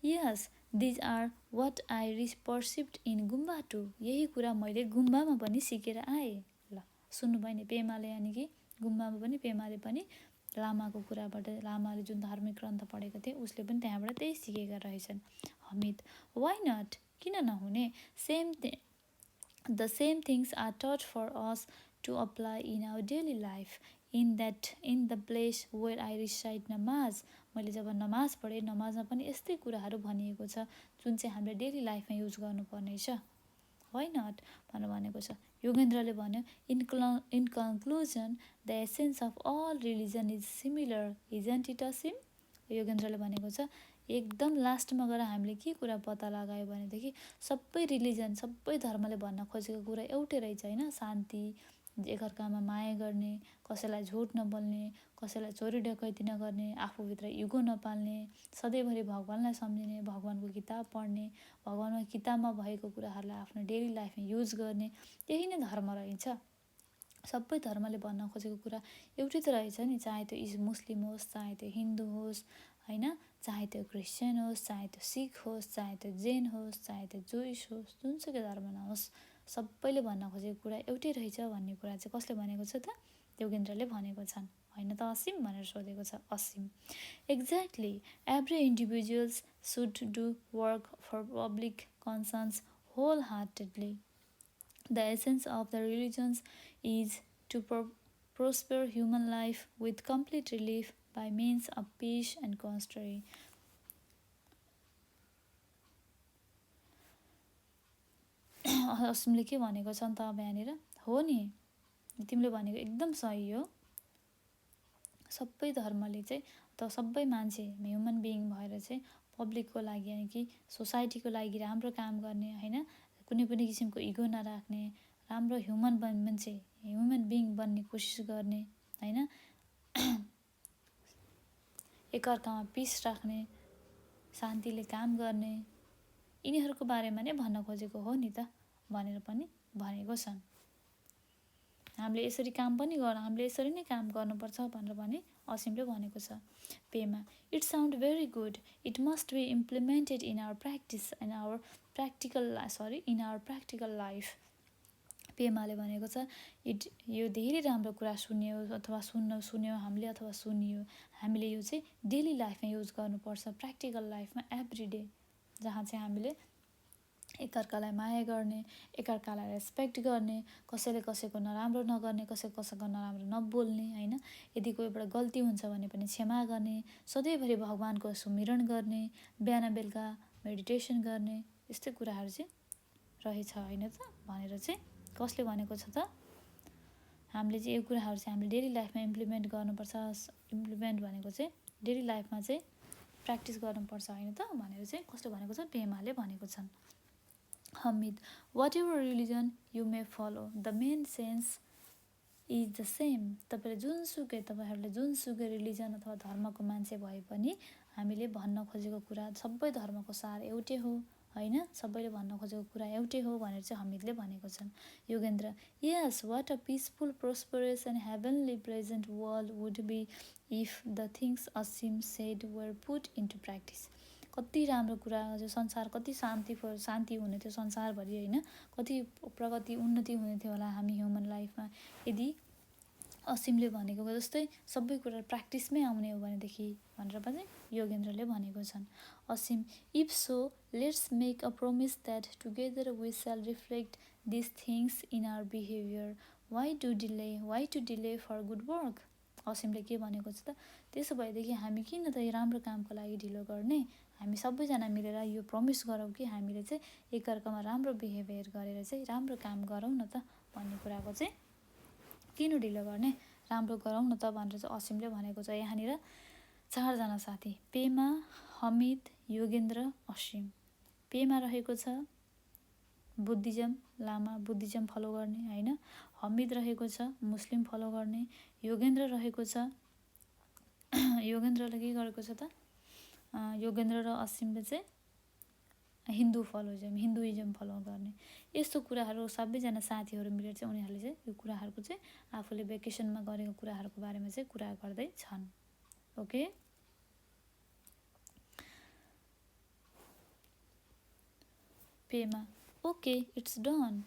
yes these are what I perceived in gompa too. यही कुरा मैले गुम्बामा पनि सिकेर आएँ। ल सुन्नुभयो नि, पेमाले यानि कि गुम्बामा पनि पेमाले पनि लामाको कुराबाट, लामाले जुन धार्मिक ग्रन्थ पढेको थिए उसले पनि त्यहाँबाट त्यही सिकेका रहेछन्। हमिद, वाइ नट, किन नहुने? The same things are taught for us to apply in our daily life in the place where I recite namaz. मैले जब नमाज पढेँ, नमाजमा पनि यस्तै कुराहरू भनिएको छ जुन चाहिँ हामीले डेली लाइफमा युज गर्नुपर्नेछ। वाइ नट भनेर भनेको छ। योगेन्द्रले भन्यो, in conclusion the essence of all religion is similar isn't it Asim. योगेन्द्रले भनेको छ एकदम लास्टमा गएर हामीले के कुरा पत्ता लगायो भनेदेखि सबै रिलिजन, सबै धर्मले भन्न खोजेको कुरा एउटै रहेछ होइन। शान्ति, एकअर्कामा माया गर्ने, कसैलाई झुट नबोल्ने, कसैलाई चोरी डकैती नगर्ने, आफूभित्र इगो नपाल्ने, सधैँभरि भगवान्लाई सम्झिने, भगवान्को किताब पढ्ने, भगवान्को किताबमा भएको कुराहरूलाई आफ्नो डेली लाइफमा युज गर्ने, यही नै धर्म रहेछ। सबै धर्मले भन्न खोजेको कुरा एउटै त रहेछ नि, चाहे त्यो मुस्लिम होस्, चाहे त्यो हिन्दू होस् होइन, चाहे त्यो क्रिस्चियन होस्, चाहे त्यो सिख होस्, चाहे त्यो जैन होस्, चाहे त्यो जुइस होस्, जुनसुकै धर्म नहोस्, सबैले भन्न खोजेको कुरा एउटै रहेछ भन्ने कुरा चाहिँ कसले भनेको छ त? योगेन्द्रले भनेको छन् होइन त असीम भनेर सोधेको छ। Asim, exactly, every individuals should do work for public concerns wholeheartedly. The essence of the religions is to prosper human life with complete relief by means of peace and constancy. असीमले के भनेको छ त अब यहाँनिर? हो नि, तिमीले भनेको एकदम सही हो। सबै धर्मले चाहिँ त सबै मान्छे ह्युमन बिइङ भएर चाहिँ पब्लिकको लागि यानि कि सोसाइटीको लागि राम्रो काम गर्ने होइन, कुनै पनि किसिमको इगो नराख्ने, राम्रो ह्युमन बिइङ बन्ने कोसिस गर्ने होइन, एकअर्कामा पिस राख्ने, शान्तिले काम गर्ने, यिनीहरूको बारेमा नै भन्न खोजेको हो नि त भनेर पनि भनेको छन्। हामीले यसरी काम पनि हामीले यसरी नै काम गर्नुपर्छ भनेर पनि असीमले भनेको छ। Pema, it sound very good, it must be implemented in our practice in our practical life. पेमाले भनेको छ यो धेरै राम्रो कुरा सुन्यो अथवा सुन्यो हामीले अथवा सुनियो, हामीले यो चाहिँ डेली लाइफमा युज गर्नुपर्छ, प्र्याक्टिकल लाइफमा एभ्री डे, जहाँ चाहिँ हामीले एकअर्कालाई माया गर्ने, एकअर्कालाई रेस्पेक्ट गर्ने, कसैले कसैको नराम्रो नगर्ने, कसैको नराम्रो नबोल्ने होइन, यदि कोहीबाट गल्ती हुन्छ भने पनि क्षमा गर्ने, सधैँभरि भगवान्को सुमिरण गर्ने, बिहान बेलुका मेडिटेसन गर्ने, यस्तै कुराहरू चाहिँ रहेछ होइन त भनेर चाहिँ कसले भनेको छ त? हामीले चाहिँ यो कुराहरू चाहिँ हामीले डेली लाइफमा इम्प्लिमेन्ट गर्नुपर्छ। इम्प्लिमेन्ट भनेको चाहिँ डेली लाइफमा चाहिँ प्र्याक्टिस गर्नुपर्छ होइन त भनेर चाहिँ कसले भनेको छ? पेमाले भनेको छन्। Hamid, whatever religion you may follow the main sense is the same. तपाईँहरूले जुनसुकै रिलिजन अथवा धर्मको मान्छे भए पनि हामीले भन्न खोजेको कुरा सबै धर्मको सार एउटै हो होइन, सबैले भन्न खोजेको कुरा एउटै हो भनेर चाहिँ हमिदले भनेको छन्। Yogendra, yes, what a peaceful, prosperous and heavenly present world would be if the things Asim said were put into practice. कति राम्रो कुरा, संसार कति शान्ति हुने थियो संसारभरि होइन, कति प्रगति उन्नति हुने थियो होला हामी ह्युमन लाइफमा यदि असीमले भनेको जस्तै सबै कुरा प्र्याक्टिसमै आउने हो भनेदेखि भनेर पनि योगेन्द्रले भनेको छन्। Asim, if so let's make a promise that together we shall reflect this things in our behaviour, why to delay for good work. असीमले के भनेको छ त? त्यसो भएदेखि हामी किन त यो राम्रो कामको लागि ढिलो गर्ने, हामी सबैजना मिलेर यो प्रमिस गरौँ कि हामीले चाहिँ एकअर्कामा राम्रो बिहेभियर गरेर चाहिँ राम्रो काम गरौँ न त भन्ने कुराको चाहिँ किन ढिलो गर्ने, राम्रो गरौँ न त भनेर चाहिँ असीमले भनेको छ। यहाँनिर 4 जना साथी, पेमा, हमिद, योगेन्द्र, असीम। पेमा रहेको छ बुद्धिज्म, लामा बुद्धिज्म फलो गर्ने होइन, हमिद रहेको छ मुस्लिम फलो गर्ने, योगेन्द्र रहेको छ योगेन्द्रले के गरेको छ त? योगेन्द्र र असीमले चाहिँ हिन्दुइज्म फलो गर्ने। यस्तो कुराहरू सबैजना साथीहरू मिलेर चाहिँ उनीहरूले चाहिँ यो कुराहरूको चाहिँ आफूले भेकेसनमा गरेको कुराहरूको बारेमा चाहिँ कुरा गर्दै छन्। Okay, Pema, okay it's done.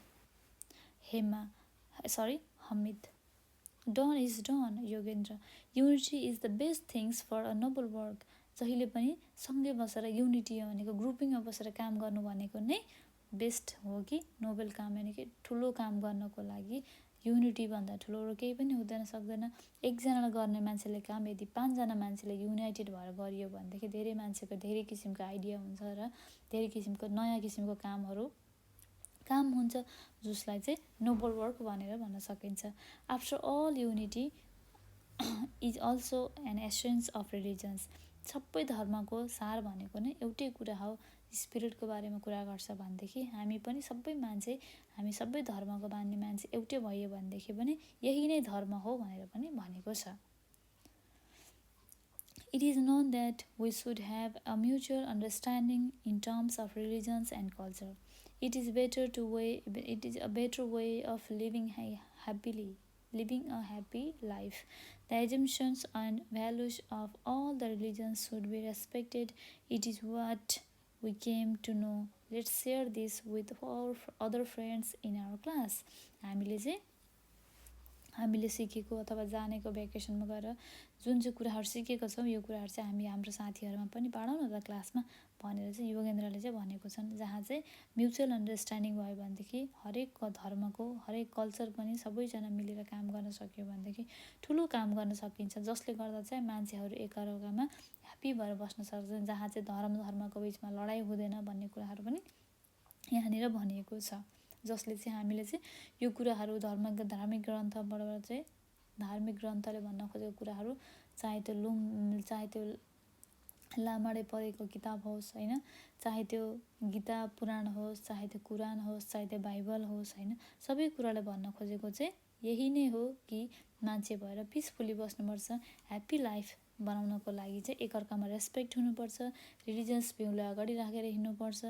Hamid. Done is done Yogendra. Unity is the best things for a noble work. जहिले पनि सँगै बसेर युनिटी भनेको ग्रुपिङमा बसेर काम गर्नु भनेको नै बेस्ट हो कि नोबल काम भनेको ठुलो काम गर्नको लागि युनिटीभन्दा ठुलो केही पनि हुँदैन सक्दैन। एकजनाले गर्ने मान्छेले काम यदि 5 जना मान्छेले युनाइटेड भएर गरियो भनेदेखि धेरै मान्छेको धेरै किसिमको आइडिया हुन्छ र धेरै किसिमको नयाँ किसिमको काम हुन्छ जसलाई चाहिँ नोबल वर्क भनेर भन्न सकिन्छ। After all unity is also an essence of religions. सबै धर्मको सार भनेको नै एउटै कुरा हो। स्पिरिटको बारेमा कुरा गर्छ भनेदेखि हामी पनि सबै मान्छे, हामी सबै धर्मको मान्ने मान्छे एउटै भयो भनेदेखि पनि यही नै धर्म हो भनेर पनि भनेको छ। It is known that we should have a mutual understanding in terms of religions and culture. It is a better way of living a happy life. The assumptions and values of all the religions should be respected. It is what we came to know. Let's share this with our other friends in our class. हामीले सिकेको अथवा जानेको भ्याकेसनमा गएर जुन चाहिँ कुराहरू सिकेको छौँ यो कुराहरू चाहिँ हामी हाम्रो साथीहरूमा पनि बाँडौँ न त क्लासमा भनेर चाहिँ योगेन्द्रले चाहिँ भनेको छन्। जहाँ चाहिँ म्युचुअल अन्डरस्ट्यान्डिङ भयो भनेदेखि हरेक धर्मको हरेक कल्चर पनि सबैजना मिलेर काम गर्न सक्यो भनेदेखि ठुलो काम गर्न सकिन्छ, जसले गर्दा चाहिँ मान्छेहरू एकअर्कामा ह्याप्पी भएर बस्न सक्छन्, जहाँ चाहिँ धर्मको बिचमा लडाइँ हुँदैन भन्ने कुराहरू पनि यहाँनिर भनिएको छ। जसले चाहिँ हामीले चाहिँ यो कुराहरू धार्मिक ग्रन्थले भन्न खोजेको कुराहरू चाहे त्यो लामाले पढेको किताब होस् होइन, चाहे त्यो गीता पुराण होस्, चाहे त्यो कुरान होस्, चाहे त्यो बाइबल होस् होइन, सबै कुराले भन्न खोजेको चाहिँ यही नै हो कि मान्छे भएर पिसफुली बस्नुपर्छ। ह्याप्पी लाइफ बनाउनको लागि चाहिँ एकअर्कामा रेस्पेक्ट हुनुपर्छ, रिलिजियस भ्यूलाई अगाडि राखेर हिँड्नुपर्छ।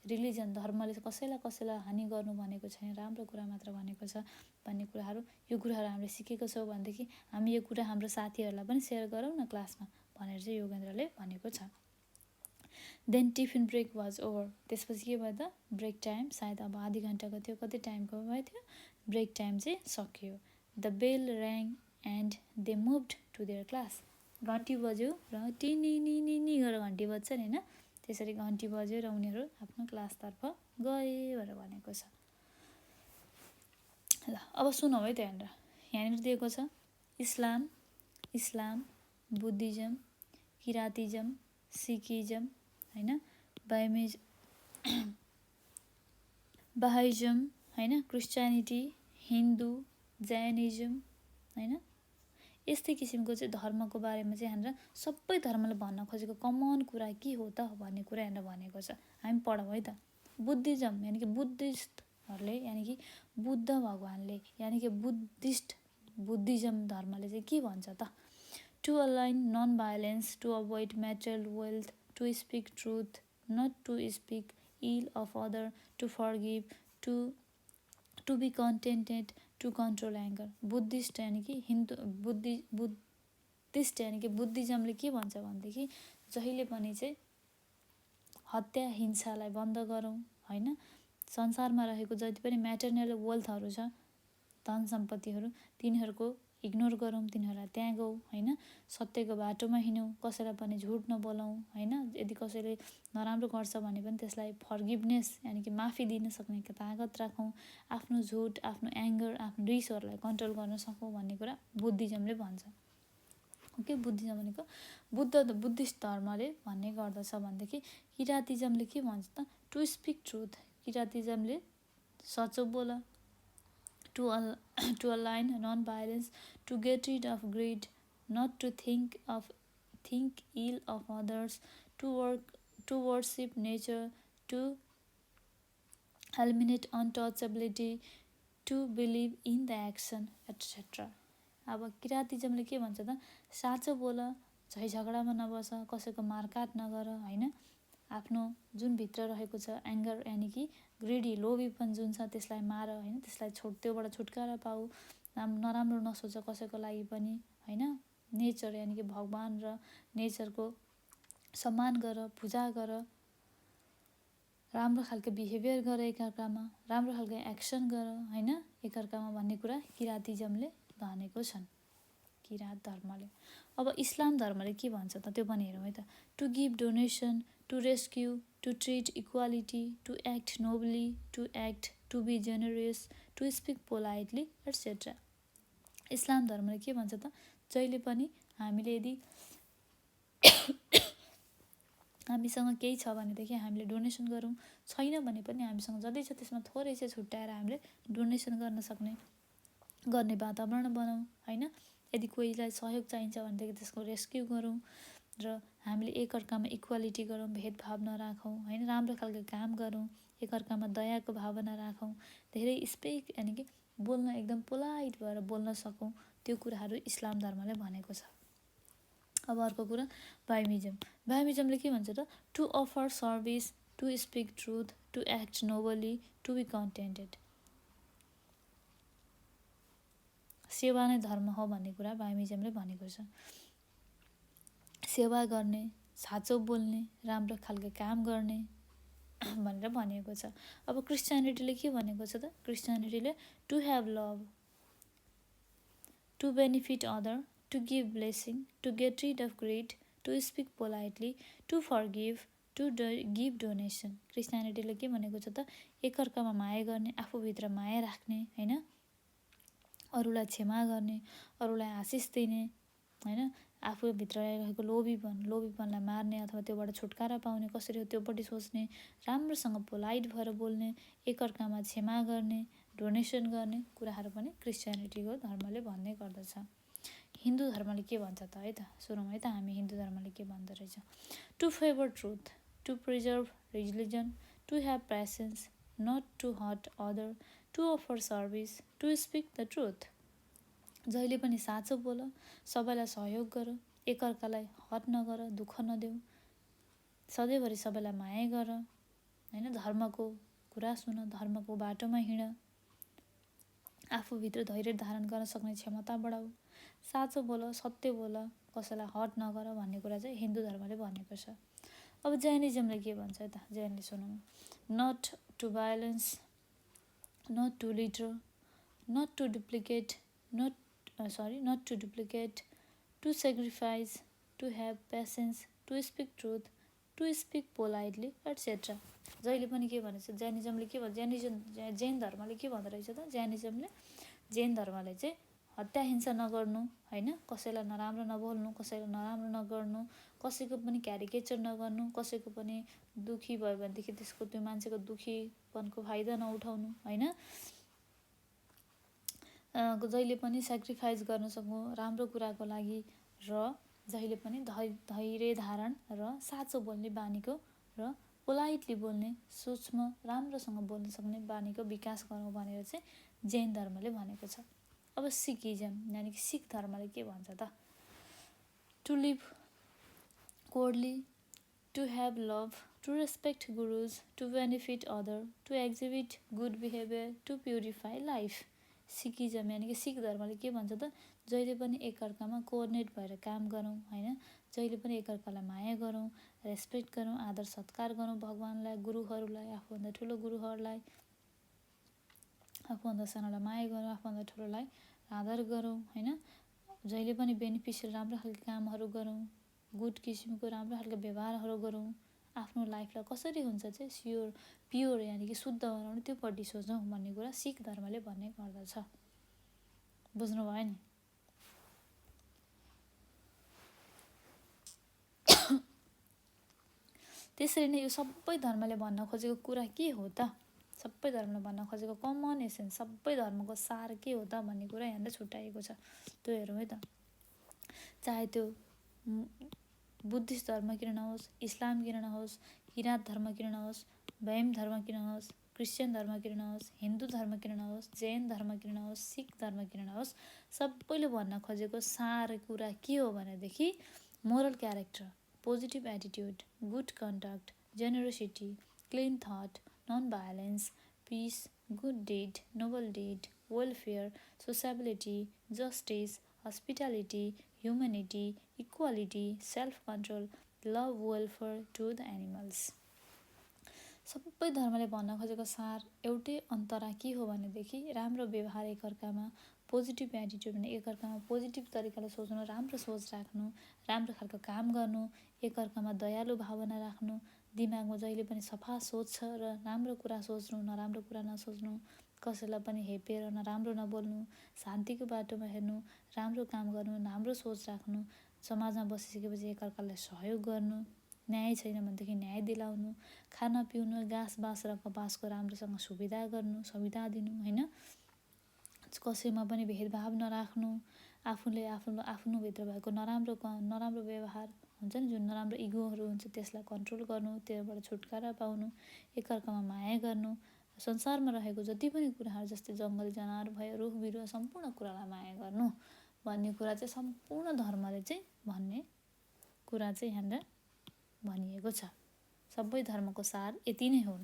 रिलिजन धर्मले कसैलाई हानि गर्नु भनेको छैन, राम्रो कुरा मात्र भनेको छ भन्ने कुराहरू यो कुराहरू हामीले सिकेको छौँ भनेदेखि हामी यो कुरा हाम्रो साथीहरूलाई पनि सेयर गरौँ न क्लासमा भनेर चाहिँ योगेन्द्रले भनेको छ। Then tiffin break was over. त्यसपछि के भयो त ब्रेक टाइम, सायद अब आधी घन्टाको थियो, कति टाइमको भयो थियो, ब्रेक टाइम चाहिँ सक्यो। The bell rang and they moved to their class. घन्टी बज्यो र टिनी गरेर घन्टी बज्छ नि होइन, त्यसरी घन्टी बज्यो र उनीहरू आफ्नो क्लासतर्फ गए भनेर भनेको छ। ल अब सुनौ है त यहाँनिर दिएको छ इस्लाम, बुद्धिज्म, किरातिज्म, सिखिज्म होइन, बाहाइज्म होइन, क्रिस्चियनिटी, हिन्दू, जैनिज्म होइन, यस्तै किसिमको चाहिँ धर्मको बारेमा चाहिँ यहाँनिर सबै धर्मले भन्न खोजेको कमन कुरा के हो त भन्ने कुरा यहाँनिर भनेको छ। हामी पढौँ है त। बुद्धिज्म यानि कि बुद्धिस्टहरूले यानि कि बुद्ध भगवान्ले यानि कि बुद्धिज्म धर्मले चाहिँ के भन्छ त, to align non violence, to avoid material wealth, to speak truth, not to speak ill of other, to forgive, to be contented, to control anger. Buddhist यानि कि बुद्धिस्ट यानि कि बुद्धिज्मले के भन्छ भनेदेखि जहिले पनि चाहिँ हत्या हिंसालाई बन्द गरौँ होइन, संसारमा रहेको जति पनि म्याटेरियल वेल्थहरू छ, धन सम्पत्तिहरू, तिनीहरूको इग्नोर गरौँ, तिनीहरूलाई त्यागौँ होइन, सत्यको बाटोमा हिँडौँ, कसैलाई पनि झुट नबोलौँ होइन, यदि कसैले नराम्रो गर्छ भने पनि त्यसलाई फर्गिभनेस यानि कि माफी दिन सक्ने तागत राखौँ, आफ्नो झुट, आफ्नो एङ्गर, आफ्नो रिसहरूलाई कन्ट्रोल गर्न सकौँ भन्ने कुरा बुद्धिज्मले भन्छ। ओके, बुद्धिज्म भनेको बुद्धिस्ट धर्मले भन्ने गर्दछ भनेदेखि किरातिज्मले के भन्छ त, टु स्पिक ट्रुथ, किरातिज्मले सचो बोल, to align non-violence, to get rid of greed, not to think ill of others, to worship nature, to eliminate untouchability, to believe in the action, etc. अब किरातिज्मले के भन्छ त, साँचो बोल, झै झगडामा नबस, कसैको मारकाट नगर होइन, आफ्नो जुन भित्र रहेको छ एङ्गर यानि कि ग्रिडी लोभीपन जुन छ त्यसलाई मार होइन, त्यसलाई त्योबाट छुटकारा पाऊ, नराम्रो नसोच कसैको लागि पनि होइन, नेचर यानि कि भगवान र नेचरको सम्मान गर, पूजा गर, राम्रो खालको बिहेभियर गर एकअर्कामा, राम्रो खालको एक्सन गर होइन एकअर्कामा भन्ने कुरा किराँतिजमले भनेको छन्, किराँत धर्मले। अब इस्लाम धर्मले के भन्छ त त्यो पनि हेरौँ है त। To give donation, to rescue, to treat equality, to act nobly, to be generous, to speak politely etcetera. इस्लाम धर्मले के भन्छ त, जहिले पनि हामीले यदि हामीसँग केही छ भनेदेखि हामीले डोनेसन गरौँ, छैन भने पनि हामीसँग जति छ त्यसमा थोरै चाहिँ छुट्याएर हामीले डोनेसन गर्ने वातावरण बनाऊँ होइन। यदि कोहीलाई सहयोग चाहिन्छ भनेदेखि त्यसको रेस्क्यु गरौँ र हामीले एकअर्कामा इक्वालिटी गरौँ, भेदभाव नराखौँ होइन, राम्रो खालको काम गरौँ, एकअर्कामा दयाको भावना राखौँ, धेरै स्पिक यानि कि बोल्न एकदम पोलाइट भएर बोल्न सकौँ, त्यो कुराहरू इस्लाम धर्मले भनेको छ। अब अर्को कुरा बायोमिजमले के भन्छ त, to offer service, to speak truth, to act nobly, to be contented. सेवा नै धर्म हो भन्ने कुरा बायोमिजमले भनेको छ। सेवा गर्ने, साँचो बोल्ने, राम्रो खालको काम गर्ने भनेर भनेको छ। अब क्रिस्चियनिटीले के भनेको छ त, क्रिस्चियनिटीले to have love, to benefit other, to give blessing, to get rid of greed, to speak politely, to forgive, to give donation. क्रिस्चियनिटीले के भनेको छ त, एकअर्कामा माया गर्ने, आफूभित्र माया राख्ने होइन, अरूलाई क्षमा गर्ने, अरूलाई आशिष दिने होइन, आफूभित्र रहेको लोभीपनलाई मार्ने अथवा त्योबाट छुटकारा पाउने कसरी हो त्योपट्टि सोच्ने, राम्रोसँग पोलाइट भएर बोल्ने, एकअर्कामा क्षमा गर्ने, डोनेसन गर्ने कुराहरू पनि क्रिस्चियनिटीको धर्मले भन्ने गर्दछ। हिन्दू धर्मले के भन्छ त है त, सुनौँ है त हामी हिन्दू धर्मले के भन्दो रहेछ। To favour truth, to preserve religion, to have patience, not to hurt other, to offer service, to speak the truth. जहिले पनि साँचो बोल, सबैलाई सहयोग गर, एकअर्कालाई हट नगर, दुःख नदेऊ, सधैँभरि सबैलाई माया गर होइन, धर्मको कुरा सुन, धर्मको बाटोमा हिँड, आफूभित्र धैर्य धारण गर्न सक्ने क्षमता बढाऊ, साँचो बोल, सत्य बोल, कसैलाई हट नगर भन्ने कुरा चाहिँ हिन्दू धर्मले भनेको छ। अब जैनिजमले के भन्छ त, जैनले सुनौँ। Not to violence, not to litter, not to duplicate, not to duplicate, to sacrifice, to have patience, to speak truth, to speak politely, etc. जहिले पनि के भनेछ जैनिजमले के भन्छ, जैन धर्मले के भन्दो रहेछ त, जैन धर्मले चाहिँ हत्या हिंसा नगर्नु होइन, कसैलाई नराम्रो नबोल्नु, कसैलाई नराम्रो नगर्नु, कसैको पनि क्यारिकेचर नगर्नु, कसैको पनि दुखी भयो भनेदेखि त्यसको त्यो मान्छेको दुखीपनको फाइदा नउठाउनु होइन, जहिले पनि सेक्रिफाइस गर्न सकौँ राम्रो कुराको लागि, र जहिले पनि धैर्य धारण र साँचो बोल्ने बानीको र पोलाइटली बोल्ने, सूक्ष्म राम्रोसँग बोल्न सक्ने बानीको विकास गरौँ भनेर चाहिँ जैन धर्मले भनेको छ। अब सिखिजम यानि कि सिख धर्मले के भन्छ त, to live cordially, to have love, to respect gurus, to benefit other, to exhibit good behaviour, to purify life. Sikhism यानि कि सिख धर्मले के भन्छ त, जहिले पनि एकअर्कामा कोअर्डिनेट भएर काम गरौँ होइन, जहिले पनि एकअर्कालाई माया गरौँ, रेस्पेक्ट गरौँ, आदर सत्कार गरौँ, भगवान्लाई, गुरुहरूलाई, आफूभन्दा ठुलो गुरुहरूलाई, आफूभन्दा सानोलाई माया गरौँ, आफूभन्दा ठुलोलाई आदर गरौँ होइन, जहिले पनि बेनिफिसियल राम्रो खालको कामहरू गरौँ, गुड किसिमको राम्रो खालको व्यवहारहरू गरौँ, आफ्नो लाइफलाई कसरी हुन्छ चाहिँ प्योर यानि कि शुद्ध बनाउने त्योपट्टि सोचौँ भन्ने कुरा सिख धर्मले भन्ने गर्दछ। बुझ्नुभयो नि। त्यसरी नै यो सबै धर्मले भन्न खोजेको कुरा के हो त, सबै धर्मले भन्न खोजेको कमन एसेन्स, सबै धर्मको सार के हो त भन्ने कुरा यहाँनिर छुट्याएको छ। त्यो हेरौँ है त। चाहे त्यो बुद्धिस्ट धर्म किन नहोस्, इस्लाम किन नहोस्, किराँत धर्म किन नहोस्, वैम धर्म किन नहोस्, क्रिस्चियन धर्म किन नहोस्, हिन्दू धर्म किन नहोस्, जैन धर्म किन नहोस्, सिख धर्म किन नहोस्, सबैले भन्न खोजेको सार कुरा के हो भनेदेखि moral character, positive attitude, good conduct, generosity, clean thought, non violence, peace, good deed, noble deed, welfare, sociability, justice, hospitality, humanity, equality, self control, love welfare to the animals. सबै धर्मले भन्न खोजेको सार एउटै अन्तरा के हो भनेदेखि राम्रो व्यवहार एकअर्कामा, पोजिटिभ एटिट्युड भने एकअर्कामा पोजिटिभ तरिकाले सोच्नु, राम्रो सोच राख्नु, राम्रो खालको काम गर्नु, एकअर्कामा दयालु भावना राख्नु, दिमागमा जहिले पनि सफा सोच छ र राम्रो कुरा सोच्नु, नराम्रो कुरा नसोच्नु, कसैलाई पनि हेपेर नराम्रो नबोल्नु, शान्तिको बाटोमा हेर्नु, राम्रो काम गर्नु, राम्रो सोच राख्नु, समाजमा बसिसकेपछि एकअर्कालाई सहयोग गर्नु, न्याय छैन भनेदेखि न्याय दिलाउनु, खान पिउनु घाँस बाँस र कपासको राम्रोसँग सुविधा गर्नु, सुविधा दिनु, होइन, कसैमा पनि भेदभाव नराख्नु, आफूले आफ्नोभित्र भएको नराम्रो व्यवहार हुन्छ नि, जुन नराम्रो इगोहरू हुन्छ त्यसलाई कन्ट्रोल गर्नु, त्योबाट छुटकारा पाउनु, एकअर्कामा माया गर्नु, संसारमा रहेको जति पनि कुराहरू जस्तै जङ्गली जनावर भयो, रुख बिरुवा सम्पूर्ण कुरालाई माया गर्नु भन्ने कुरा चाहिँ सम्पूर्ण धर्मले चाहिँ भन्ने कुरा चाहिँ यहाँनिर भनिएको छ। सबै धर्मको सार यति नै हो,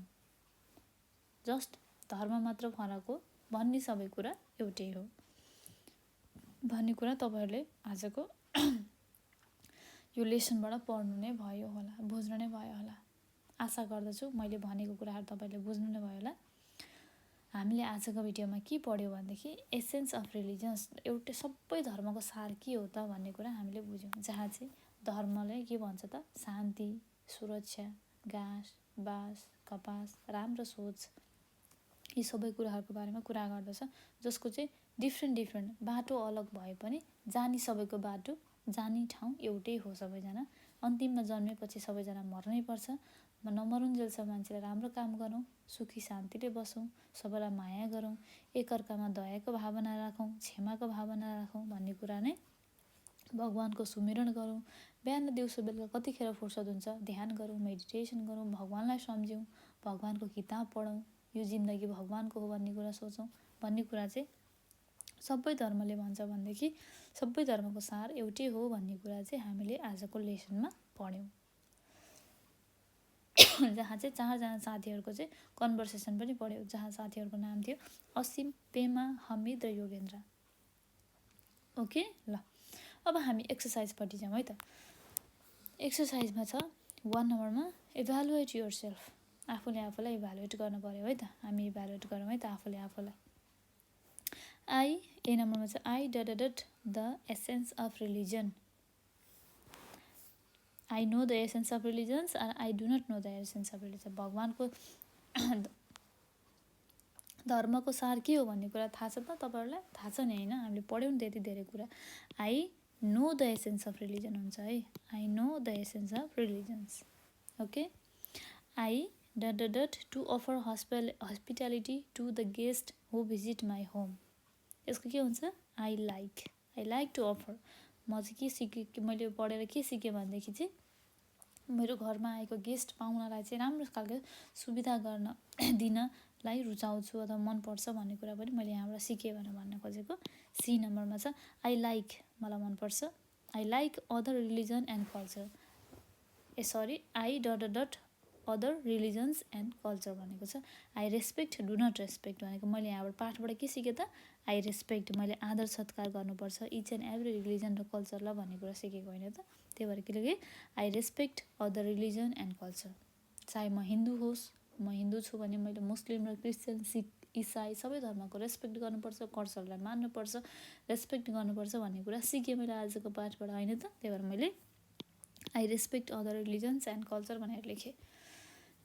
जस्ट धर्म मात्र फरक हो, भन्ने सबै कुरा एउटै हो भन्ने कुरा तपाईँहरूले आजको यो लेसनबाट पढ्नु नै भयो होला, बुझ्नु नै भयो होला। आशा गर्दछु मैले भनेको कुराहरू तपाईँले बुझ्नु नै भयो होला। हामीले आजको भिडियोमा के पढ्यौँ भनेदेखि एसेन्स अफ रिलिजन्स, एउटै सबै धर्मको सार के हो त भन्ने कुरा हामीले बुझ्यौँ, जहाँ चाहिँ धर्मले के भन्छ त शान्ति, सुरक्षा, घाँस बाँस कपास, राम्रो सोच, यी सबै कुराहरूको बारेमा कुरा गर्दछ, जसको चाहिँ डिफ्रेन्ट बाटो अलग भए पनि जाने सबैको बाटो, जाने ठाउँ एउटै हो। सबैजना अन्तिममा जन्मेपछि सबैजना मर्नै पर्छ। नमरुन्जेलसम्म मान्छेले राम्रो काम गरौँ, सुखी शान्तिले बसौँ, सबैलाई माया गरौँ, एकअर्कामा दयाको भावना राखौँ, क्षमाको भावना राखौँ भन्ने कुरा नै भगवानको सुमिरण गरौँ। बिहान दिउँसो बेलुका कतिखेर फुर्सद हुन्छ ध्यान गरौँ, मेडिटेसन गरौँ, भगवानलाई सम्झौँ, भगवानको किताब पढौँ, यो जिन्दगी भगवानको हो भन्ने कुरा सोचौँ भन्ने कुरा चाहिँ सबै धर्मले भन्छ भनेदेखि सबै धर्मको सार एउटै हो भन्ने कुरा चाहिँ हामीले आजको लेसनमा पढ्यौँ। जहाँ चाहिँ 4 जना साथीहरूको चाहिँ कन्भर्सेसन पनि पढ्यौँ, जहाँ साथीहरूको नाम थियो असीम, पेमा, हमिद र योगेन्द्र। ओके, ल अब हामी एक्सर्साइजपट्टि जाउँ है त। एक्सर्साइजमा छ 1 नम्बरमा इभ्यालुएट योर सेल्फ, आफूले आफूलाई इभ्यालुएट गर्नु पर्यो है त, हामी इभ्यालुएट गरौँ है त आफूले आफूलाई। ए नम्बरमा छ I doubt the essence of religion, I know the essence of religions और I do not know the essence of religion. भगवानको धर्मको सार के हो भन्ने कुरा थाहा छ त तपाईँहरूलाई? थाहा छ नि होइन, हामीले पढ्यौँ नि त्यति धेरै कुरा। I know the essence of religion हुन्छ है, I know the essence of religions. Okay, I डट to offer hospitality to the guest who visit my home, यसको के हुन्छ? I like to offer. म चाहिँ के सिकेँ, मैले पढेर के सिकेँ भनेदेखि चाहिँ मेरो घरमा आएको गेस्ट पाहुनालाई चाहिँ राम्रो खालको सुविधा गर्न दिनलाई रुचाउँछु अथवा मनपर्छ भन्ने कुरा पनि मैले यहाँबाट सिकेँ भनेर भन्न खोजेको। सी नम्बरमा छ आई लाइक, मलाई मनपर्छ, I like other religion and culture, I डट अदर रिलिजन्स एन्ड कल्चर भनेको छ। I respect do not respect भनेको मैले यहाँबाट पाठबाट के सिकेँ त? आई रेस्पेक्ट, मैले आदर सत्कार गर्नुपर्छ इच एन्ड एभ्री रिलिजन र कल्चरलाई भन्ने कुरा सिकेको होइन त। त्यही भएर के लगे I respect other religion and culture, चाहे म हिन्दू होस्, म हिन्दू छु भने मैले मुस्लिम र क्रिस्चियन, सिख, इसाई सबै धर्मको रेस्पेक्ट गर्नुपर्छ, कल्चरलाई मान्नुपर्छ, रेस्पेक्ट गर्नुपर्छ भन्ने कुरा सिकेँ मैले आजको पाठबाट होइन त। त्यही भएर मैले I respect other religions and culture भनेर लेखेँ।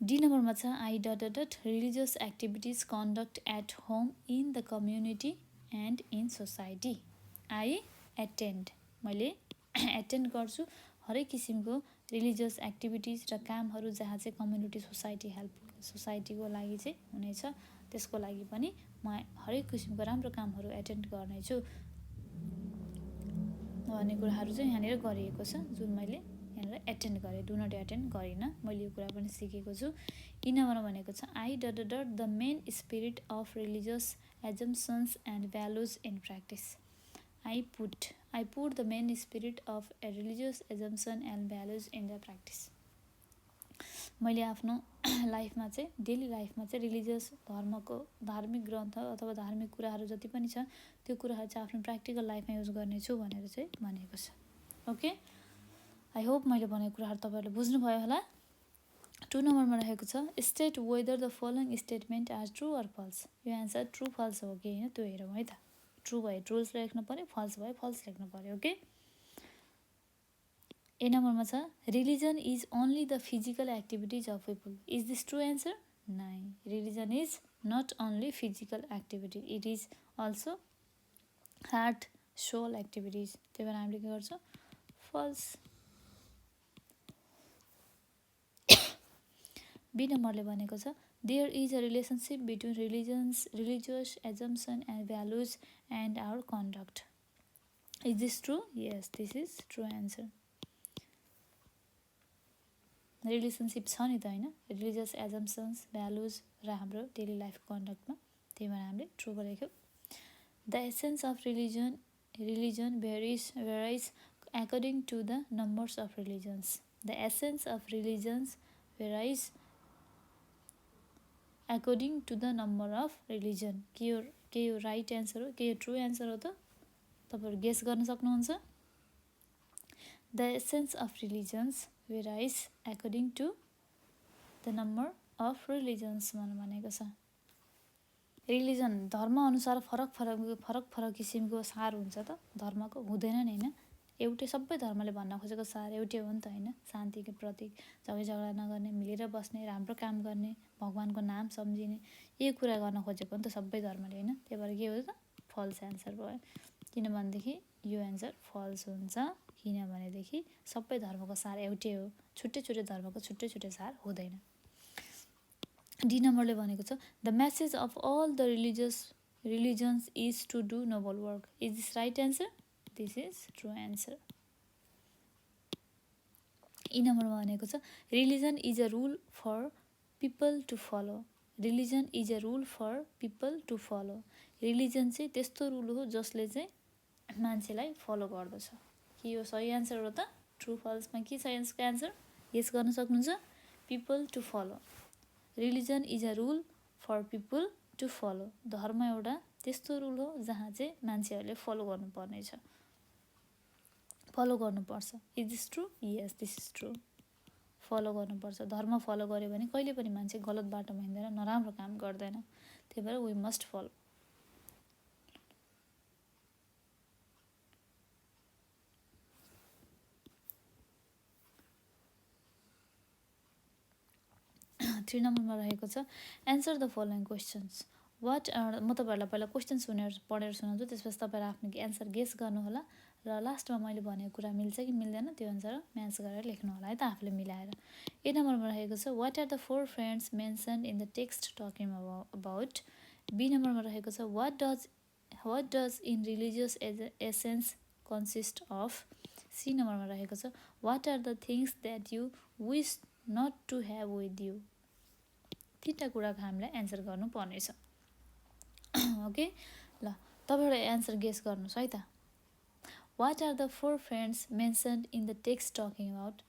डी नम्बरमा छ आई डट religious activities conduct at home, in the community and in society. I attend, मैले एटेन्ड गर्छु हरेक किसिमको रिलिजियस एक्टिभिटिज र कामहरू जहाँ चाहिँ कम्युनिटी सोसाइटीको लागि चाहिँ हुनेछ, त्यसको लागि पनि म हरेक किसिमको राम्रो कामहरू एटेन्ड गर्नेछु भन्ने कुराहरू चाहिँ यहाँनिर गरिएको छ, जुन मैले यहाँनिर एटेन्ड गरेँ, डु नट एटेन्ड गरिनँ, मैले यो कुरा पनि सिकेको छु। यी नम्बरमा भनेको छ I doubt the main spirit of religious assumptions and values in practice. I put the main spirit of A religious assumption and values in the practice. मैले आफ्नो लाइफमा चाहिँ, डेली लाइफमा चाहिँ रिलिजियस धार्मिक ग्रन्थ अथवा धार्मिक कुराहरू जति पनि छ त्यो कुराहरू चाहिँ आफ्नो प्र्याक्टिकल लाइफमा युज गर्नेछु भनेर चाहिँ भनेको छ। ओके, आई होप मैले भनेको कुराहरू तपाईँहरूले बुझ्नुभयो होला। 2 नम्बरमा रहेको छ state whether the following statement are true or false. यो एन्सर ट्रु फल्स हो कि होइन त्यो हेरौँ है त। ट्रु भए ट्रुल्स लेख्नु पऱ्यो, फल्स भए फल्स लेख्नु पऱ्यो। ओके, ए नम्बरमा छ religion is only the physical activities of people. Is this true answer? नाइ, religion is not only physical activity, it is also heart soul activities. त्यही भएर हामीले के गर्छौँ? फल्स। बी नम्बरले भनेको छ there is a relationship between religious assumption and values and our conduct. Is this true? Yes, this is true answer. Relationship छ नि त होइन, रिलिजियस एजम्सन्स भ्यालुज र हाम्रो डेली लाइफ कन्डक्टमा। त्यही भएर हामीले ट्रु लेख्यौँ। The essence of religion varies according to the numbers of religions. The essence of religions varies according to the number of religion. के यो राइट एन्सर हो, के यो ट्रु एन्सर हो त? तपाईँहरू गेस गर्न सक्नुहुन्छ। The essence of religions varies according to the number of religions भनेको छ। रिलिजन धर्म अनुसार फरक फरक किसिमको सार हुन्छ त, धर्मको हुँदैन नि होइन। एउटै सबै धर्मले भन्न खोजेको सार एउटै हो नि त होइन। शान्तिको प्रतीक, झगडा नगर्ने, मिलेर बस्ने, राम्रो काम गर्ने, भगवान्को नाम सम्झिने, यही कुरा गर्न खोजेको हो नि त सबै धर्मले होइन। त्यही भएर के हो त? फल्स एन्सर भयो। किनभनेदेखि यो एन्सर फल्स हुन्छ, किनभनेदेखि सबै धर्मको सार एउटै हो, छुट्टै छुट्टै धर्मको छुट्टै छुट्टै सार हुँदैन। डी नम्बरले भनेको छ the message of all the religions is to do noble work. Is this right answer? This is true answer. E नम्बरमा भनेको छ religion is a rule for people to follow. Religion is a rule for people to follow. Religion चाहिँ त्यस्तो rule हो जसले चाहिँ मान्छेलाई follow गर्दछ। के यो सही एन्सर हो त? ट्रु फल्समा के छ यसको एन्सर? गेस गर्न सक्नुहुन्छ? People to follow. Religion is a rule for people to follow. धर्म एउटा त्यस्तो रुल हो जहाँ चाहिँ मान्छेहरूले फलो गर्नुपर्नेछ, फलो गर्नुपर्छ। Is this true? Yes, this is true. Follow गर्नुपर्छ। धर्म फलो गर्यो भने कहिले पनि मान्छे गलत बाटोमा हिँड्दैन, नराम्रो काम गर्दैन। त्यही भएर वी मस्ट फलो। थ्री नम्बरमा रहेको छ answer the following questions. What are, म तपाईँहरूलाई पहिला क्वेसन पढेर सुनाउँछु, त्यसपछि तपाईँहरू आफ्नो एन्सर गेस गर्नुहोला र लास्टमा मैले भनेको कुरा मिल्छ कि मिल्दैन त्यो अनुसार म्याच गरेर लेख्नु होला है त आफूले मिलाएर। ए नम्बरमा रहेको छ what are the 4 friends mentioned in the text talking about. B नम्बरमा रहेको छ what does in religious essence consist of. C नम्बरमा रहेको छ what are the things that you wish not to have with you. तिनवटा कुराको हामीलाई answer गर्नुपर्नेछ। ओके, ल तपाईँहरूले एन्सर गेस गर्नुहोस् है त। What are the 4 friends mentioned in the text talking about.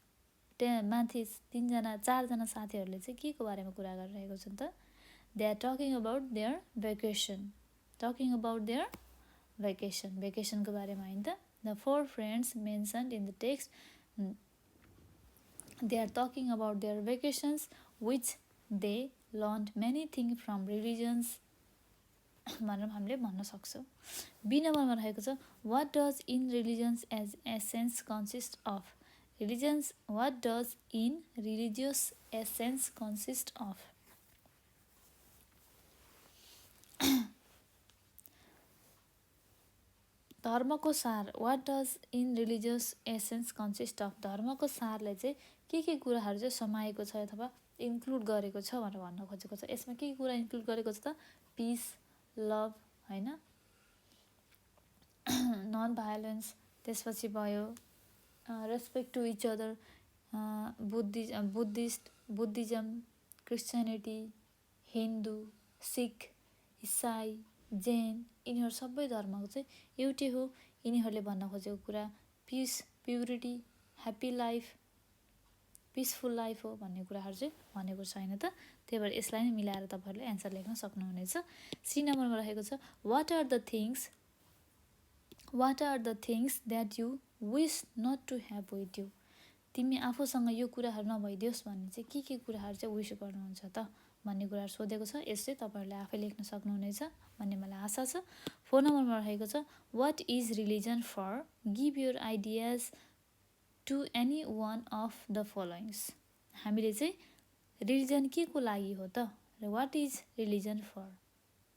त्यहाँ माथि चारजना साथीहरूले चाहिँ के को बारेमा कुरा गरिरहेको छन् त? They are talking about their vacation. Talking about their vacation, भेकेसनको बारेमा होइन त। The 4 friends mentioned in the text they are talking about their vacations which they learn many thing from religions भनेर हामीले भन्न सक्छौँ। बी नम्बरमा रहेको छ what does in religions as essence consist of. Religions what does in religious essence consist of. धर्मको सार what does in religious essence consist of. धर्मको सारले चाहिँ के कुराहरू चाहिँ समाएको छ अथवा इन्क्लुड गरेको छ भनेर भन्न खोजेको छ। यसमा के कुरा इन्क्लुड गरेको छ त? पिस, लभ होइन, नन भायोलेन्स, त्यसपछि भयो respect to each other, Buddhism, Christianity, Hindu, Sikh, Isai, Jain, यिनीहरू सबै धर्मको चाहिँ एउटै हो। यिनीहरूले भन्न खोजेको कुरा peace, purity, happy life, peaceful life हो भन्ने कुराहरू चाहिँ भनेको छैन त। त्यही भएर यसलाई नै मिलाएर तपाईँहरूले एन्सर लेख्न सक्नुहुनेछ। सी नम्बरमा रहेको छ what are the things that you wish not to have with you. तिमी आफूसँग यो कुराहरू नभइदियोस् भन्ने चाहिँ के कुराहरू चाहिँ विस गर्नुहुन्छ त भन्ने कुराहरू सोधेको छ। यसै तपाईँहरूले आफै लेख्न सक्नुहुनेछ भन्ने मलाई आशा छ। 4 नम्बरमा रहेको छ what is religion for, give your ideas to any one of the followings. हामीले चाहिँ रिलिजन के को लागि हो त, र what is religion for,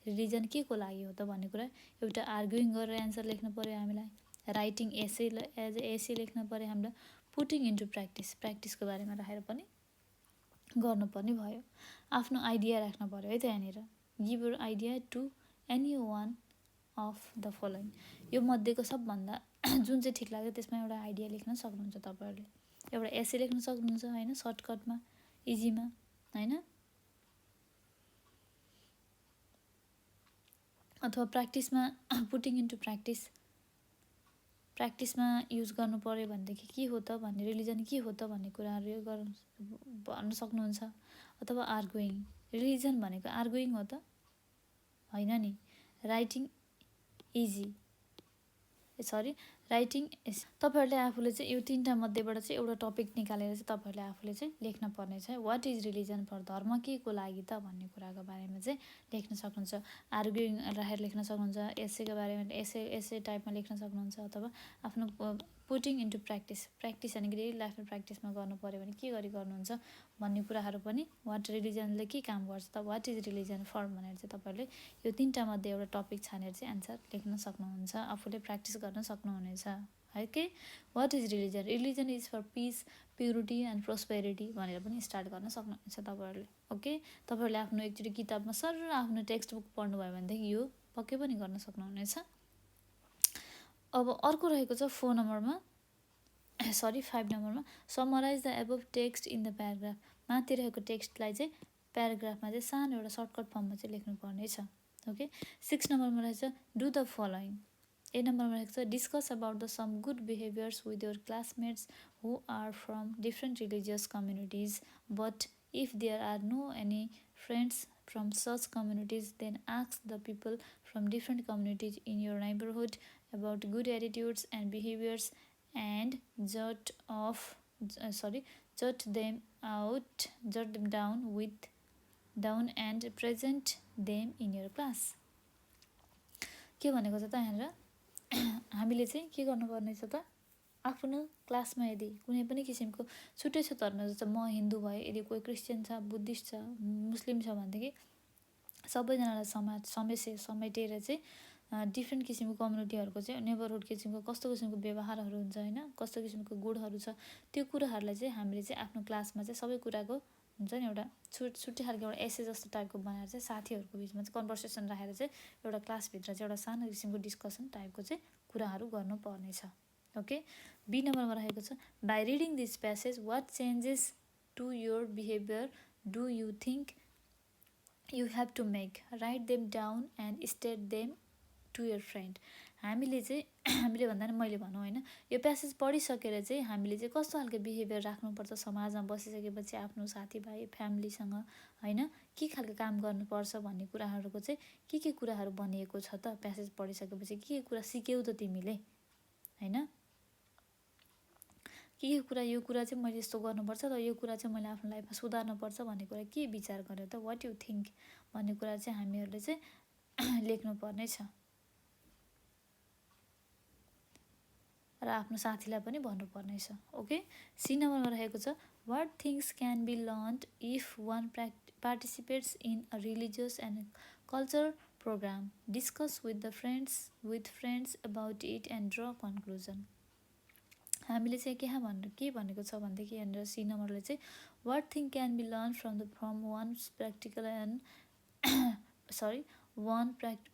religion के को लागि हो त भन्ने कुरा एउटा आर्ग्युइङ गरेर एन्सर लेख्नु पर्यो हामीलाई। राइटिङ एसे एज ए एसे लेख्न पर्यो हामीलाई। पुटिङ इन्टु प्र्याक्टिसको बारेमा राखेर पनि गर्नुपर्ने भयो। आफ्नो आइडिया राख्न पर्यो है त यहाँनिर। Give your idea to any one of the following, यो मध्येको सबभन्दा जुन चाहिँ ठिक लाग्यो त्यसमा एउटा आइडिया लेख्न सक्नुहुन्छ तपाईँहरूले। एउटा एसे लेख्न सक्नुहुन्छ होइन, सर्टकटमा इजीमा होइन, अथवा प्र्याक्टिसमा पुटिङ इन्टु प्र्याक्टिसमा युज गर्नु पर्यो भनेदेखि के हो त भन्ने, रिलिजन के हो त भन्ने कुराहरू भन्न सक्नुहुन्छ। अथवा आर्गुइङ, रिलिजन भनेको आर्गुइङ हो त होइन नि। राइटिङ तपाईँहरूले आफूले चाहिँ यो 3टा मध्येबाट चाहिँ एउटा टपिक निकालेर चाहिँ तपाईँहरूले आफूले चाहिँ लेख्न पर्ने छ। वाट इज रिलिजन फर, धर्म के को लागि त भन्ने कुराको बारेमा चाहिँ लेख्न सक्नुहुन्छ। आर्ग्युइङ राखेर लेख्न सक्नुहुन्छ। एसेको बारेमा एसे टाइपमा लेख्न सक्नुहुन्छ। अथवा आफ्नो पुटिङ इन्टु प्र्याक्टिस भनेको रियल लाइफमा प्र्याक्टिसमा गर्नु पऱ्यो भने के गर्नुहुन्छ भन्ने कुराहरू पनि, वाट रिलिजनले के काम गर्छ त, वाट इज रिलिजन फर भनेर चाहिँ तपाईँहरूले यो 3टा मध्ये एउटा टपिक छानेर चाहिँ एन्सर लेख्न सक्नुहुन्छ। आफूले प्र्याक्टिस गर्न सक्नुहुनेछ है के। What is religion, religion is for peace, purity and prosperity भनेर पनि स्टार्ट गर्न सक्नुहुनेछ तपाईँहरूले। ओके, तपाईँहरूले आफ्नो एकचोटि किताबमा सर आफ्नो टेक्स्ट बुक पढ्नुभयो भनेदेखि यो पक्कै पनि गर्न सक्नुहुनेछ। अब अर्को रहेको छ 5 नम्बरमा summarise the above text in the paragraph. माथि रहेको टेक्स्टलाई चाहिँ प्याराग्राफमा चाहिँ सानो एउटा सर्टकट फर्ममा चाहिँ लेख्नुपर्ने छ। ओके, 6 नम्बरमा रहेछ डु द फलोइङ। 8 नम्बरमा रहेको छ discuss about the some good behaviours with your classmates who are from different religious communities, but if there are no any friends from such communities then ask the people from different communities in your neighbourhood about good attitudes and behaviors and jot them down and present them in your class। के भनेको छ त यहाँनिर हामीले चाहिँ के गर्नुपर्ने छ त, आफ्नो क्लासमा यदि कुनै पनि किसिमको छुट्टै छ धर्म, जस्तो म हिन्दू भए, यदि कोही क्रिस्चियन छ, बुद्धिस्ट छ, मुस्लिम छ भनेदेखि सबैजनालाई समेटेर चाहिँ डिफ्रेन्ट किसिमको कम्युनिटीहरूको चाहिँ नेबरहुड किसिमको कस्तो किसिमको व्यवहारहरू हुन्छ होइन, कस्तो किसिमको गुणहरू छ, त्यो कुराहरूलाई चाहिँ हामीले चाहिँ आफ्नो क्लासमा चाहिँ सबै कुराको हुन्छ नि एउटा छुट्टै खालको एउटा एसे जस्तो टाइपको बनाएर चाहिँ साथीहरूको बिचमा चाहिँ कन्भर्सेसन राखेर चाहिँ एउटा क्लासभित्र चाहिँ एउटा सानो किसिमको डिस्कसन टाइपको चाहिँ कुराहरू गर्नुपर्नेछ। ओके, बी नम्बरमा रहेको छ by reading this passage what changes to your behaviour do you think you have to make, write them down and state them to your friend. हामीले भन्दा नि मैले भनौँ होइन, यो प्यासेज पढिसकेर चाहिँ हामीले चाहिँ कस्तो खालको बिहेभियर राख्नुपर्छ समाजमा बसिसकेपछि आफ्नो साथीभाइ फ्यामिलीसँग होइन, के खालको काम गर्नुपर्छ भन्ने कुराहरूको चाहिँ के कुराहरू भनिएको छ त प्यासेज पढिसकेपछि, के कुरा सिक्यौ त तिमीले होइन, के कुरा यो कुरा चाहिँ मैले यस्तो गर्नुपर्छ र यो कुरा चाहिँ मैले आफ्नो लाइफमा सुधार्नुपर्छ भन्ने कुरा के विचार गर्यो त, वाट यु थिङ्क भन्ने कुरा चाहिँ हामीहरूले चाहिँ लेख्नुपर्ने छ र आफ्नो साथीलाई पनि भन्नुपर्नेछ। ओके, सी नम्बरमा रहेको छ what things can be learned if one participates in a religious and culture programme, discuss with friends about it and draw conclusion. हामीले चाहिँ के भनेको छ भनेदेखि यहाँनिर सी नम्बरले चाहिँ what thing can be learn from one practical and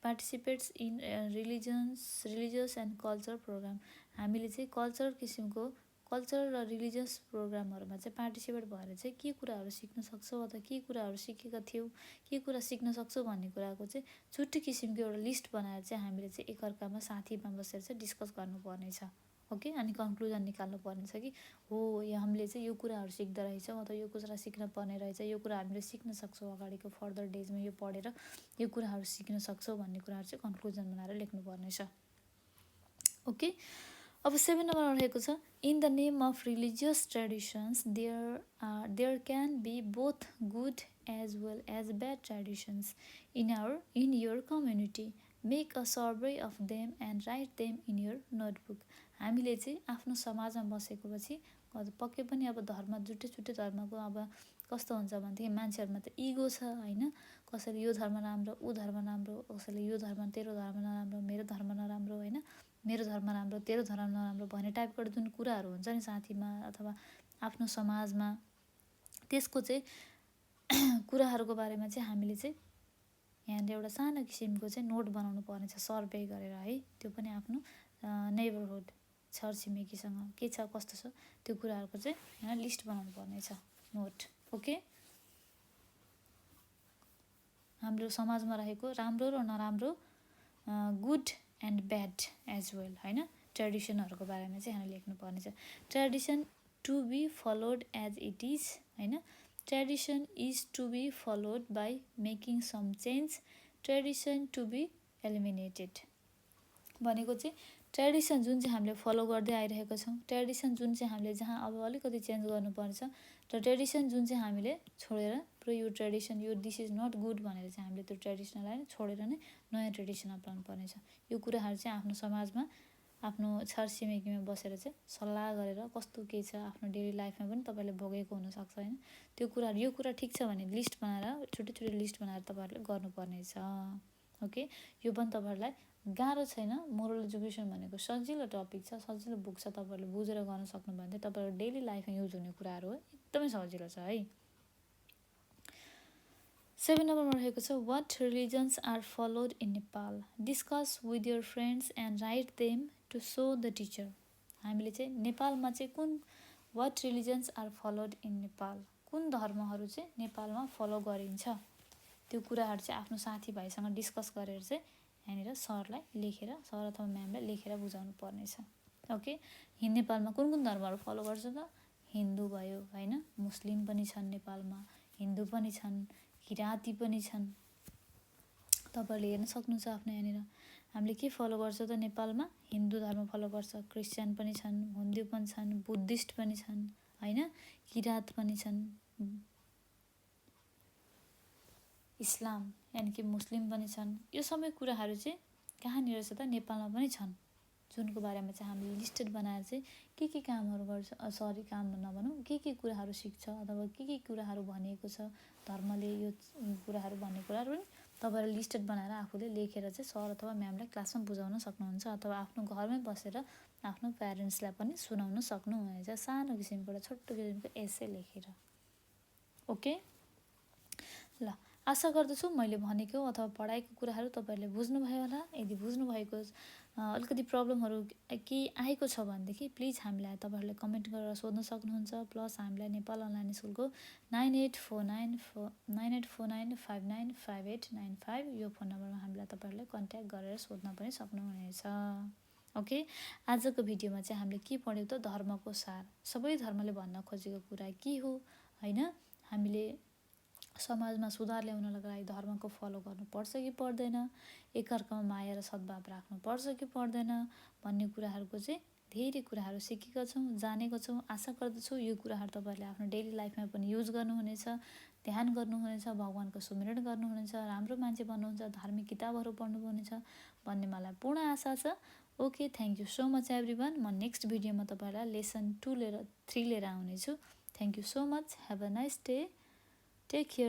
participates in religious and culture programme. हामीले चाहिँ कल्चर र रिलिजियस प्रोग्रामहरूमा चाहिँ पार्टिसिपेट भएर चाहिँ के कुराहरू सिक्न सक्छौँ अथवा के कुराहरू सिकेका थियौँ, के कुरा सिक्न सक्छौँ भन्ने कुराको चाहिँ छुट्टै किसिमको एउटा लिस्ट बनाएर चाहिँ हामीले चाहिँ एकअर्कामा साथीमा बसेर चाहिँ डिस्कस गर्नुपर्नेछ। ओके, अनि कन्क्लुजन निकाल्नु पर्नेछ कि हो हामीले चाहिँ यो कुराहरू सिक्दो रहेछौँ अथवा यो कुरा सिक्न पर्ने रहेछ, यो कुरा हामीले सिक्न सक्छौँ, अगाडिको फर्दर डेजमा यो पढेर यो कुराहरू सिक्न सक्छौँ भन्ने कुराहरू चाहिँ कन्क्लुजन बनाएर लेख्नुपर्नेछ। ओके, अब 7 नम्बरमा रहेको छ in the name of religious traditions there can be both good as well as bad traditions in your community make a survey of them and write them in your notebook. हामीले चाहिँ आफ्नो समाजमा बसेको पछि पक्कै पनि अब धर्म छुट्टै धर्मको अब कस्तो हुन्छ भनेदेखि मान्छेहरूमा त इगो छ होइन, कसैले यो धर्म राम्रो ऊ धर्म राम्रो, कसैले यो धर्म तेरो धर्म नराम्रो मेरो धर्म नराम्रो होइन, मेरो धर्म राम्रो तेरो धर्म नराम्रो भन्ने टाइपको जुन कुराहरू हुन्छ नि साथीमा अथवा आफ्नो समाजमा, त्यसको चाहिँ कुराहरूको बारेमा चाहिँ हामीले चाहिँ यहाँनिर एउटा सानो किसिमको चाहिँ नोट बनाउनु पर्नेछ सर्वे गरेर है। त्यो पनि आफ्नो नेबरहुड छरछिमेकीसँग के छ कस्तो छ त्यो कुराहरूको चाहिँ यहाँ लिस्ट बनाउनु पर्नेछ नोट। ओके, हाम्रो समाजमा रहेको राम्रो र नराम्रो, good and bad as well होइन, ट्रेडिसनहरूको बारेमा चाहिँ हामीले लेख्नु पर्नेछ। Tradition to be followed as it is होइन, tradition is to be followed by making some change, tradition to be eliminated भनेको चाहिँ ट्रेडिसन जुन चाहिँ हामीले फलो गर्दै आइरहेको छौँ, ट्रेडिसन जुन चाहिँ हामीले जहाँ अब अलिकति चेन्ज गर्नुपर्छ र ट्रेडिसन जुन चाहिँ हामीले छोडेर पुरै यो ट्रेडिसन यो दिस इज नट गुड भनेर चाहिँ हामीले त्यो ट्रेडिसनलाई छोडेर नै नयाँ ट्रेडिसन अपनाउनु पर्नेछ। यो कुराहरू चाहिँ आफ्नो समाजमा आफ्नो छरछिमेकीमा बसेर चाहिँ सल्लाह गरेर कस्तो के छ आफ्नो डेली लाइफमा पनि तपाईँले भोगेको हुनसक्छ होइन, त्यो कुराहरू यो कुरा ठिक छ भने लिस्ट बनाएर छुट्टै लिस्ट बनाएर तपाईँहरूले गर्नुपर्नेछ। ओके, यो पनि तपाईँहरूलाई गाह्रो छैन। मोरल एजुकेसन भनेको सजिलो टपिक छ, सजिलो बुक छ, तपाईँहरूले बुझेर गर्न सक्नुभयो भने तपाईँहरूको डेली लाइफमा युज हुने कुराहरू हो, एकदमै सजिलो छ है। 7 नम्बरमा रहेको छ what religions are followed in Nepal, discuss with your friends and write them to show the teacher. हामीले चाहिँ नेपालमा चाहिँ कुन what religions are followed in Nepal, कुन धर्महरू चाहिँ नेपालमा फलो गरिन्छ त्यो कुराहरू चाहिँ आफ्नो साथीभाइसँग डिस्कस गरेर चाहिँ यहाँनिर सरलाई लेखेर सर अथवा म्यामलाई लेखेर बुझाउनु पर्नेछ। ओके, नेपालमा कुन कुन धर्महरू फलो गर्छ त, हिन्दू भयो होइन, मुस्लिम पनि छन् नेपालमा, हिन्दू पनि छन्, किराँती पनि छन्, तपाईँहरूले हेर्न सक्नुहुन्छ आफ्नो यहाँनिर। हामीले के फलो गर्छ त नेपालमा, हिन्दू धर्म फलो गर्छ, क्रिस्चियन पनि छन्, हिन्दू पनि छन्, बुद्धिस्ट पनि छन् होइन, किराँत पनि छन्, इस्लाम यानि कि मुस्लिम पनि छन्। यो सबै कुराहरू चाहिँ कहाँनिर छ त, नेपालमा पनि छन्, जुनको बारेमा चाहिँ हामीले लिस्टेड बनाएर चाहिँ के कामहरू गर्छ, काम नभनौँ के कुराहरू सिक्छ अथवा के कुराहरू भनिएको छ धर्मले यो कुराहरू भन्ने कुराहरू पनि तपाईँहरूले लिस्टेड बनाएर आफूले लेखेर चाहिँ सर अथवा म्यामलाई क्लासमा बुझाउन सक्नुहुन्छ अथवा आफ्नो घरमै बसेर आफ्नो प्यारेन्ट्सलाई पनि सुनाउन सक्नुहुनेछ सानो किसिमको एउटा छोटो किसिमको एसे लेखेर। ओके, ल आशा गर्दछु मैले भनेको अथवा पढाएको कुराहरू तपाईँहरूले बुझ्नुभयो होला। यदि बुझ्नुभएको अलिकति प्रब्लमहरू के आएको छ भनेदेखि प्लिज हामीलाई तपाईँहरूले कमेन्ट गरेर सोध्न सक्नुहुन्छ। प्लस हामीलाई नेपाल अनलाइन स्कुलको 9849595895 यो फोन नम्बरमा हामीलाई तपाईँहरूले कन्ट्याक्ट गरेर सोध्न पनि सक्नुहुनेछ। ओके, आजको भिडियोमा चाहिँ हामीले के पढ्यौँ त, धर्मको सार, सबै धर्मले भन्न खोजेको कुरा के हो होइन, हामीले समाजमा सुधार ल्याउनको लागि धर्मको फलो गर्नुपर्छ कि पर्दैन, एकअर्कामा माया र सद्भाव राख्नुपर्छ कि पर्दैन भन्ने कुराहरूको चाहिँ धेरै कुराहरू सिकेका छौँ, जानेको छौँ। आशा गर्दछु यो कुराहरू तपाईँहरूले आफ्नो डेली लाइफमा पनि युज गर्नुहुनेछ, ध्यान गर्नुहुनेछ, भगवानको सुमिरन गर्नुहुनेछ, राम्रो मान्छे बन्नुहुन्छ, धार्मिक किताबहरू पढ्नुहुनेछ भन्ने मलाई पूर्ण आशा छ। Okay, thank you so much everyone. म नेक्स्ट भिडियोमा तपाईँहरूलाई लेसन 3 लिएर आउनेछु। Thank you so much, have a nice day, take care.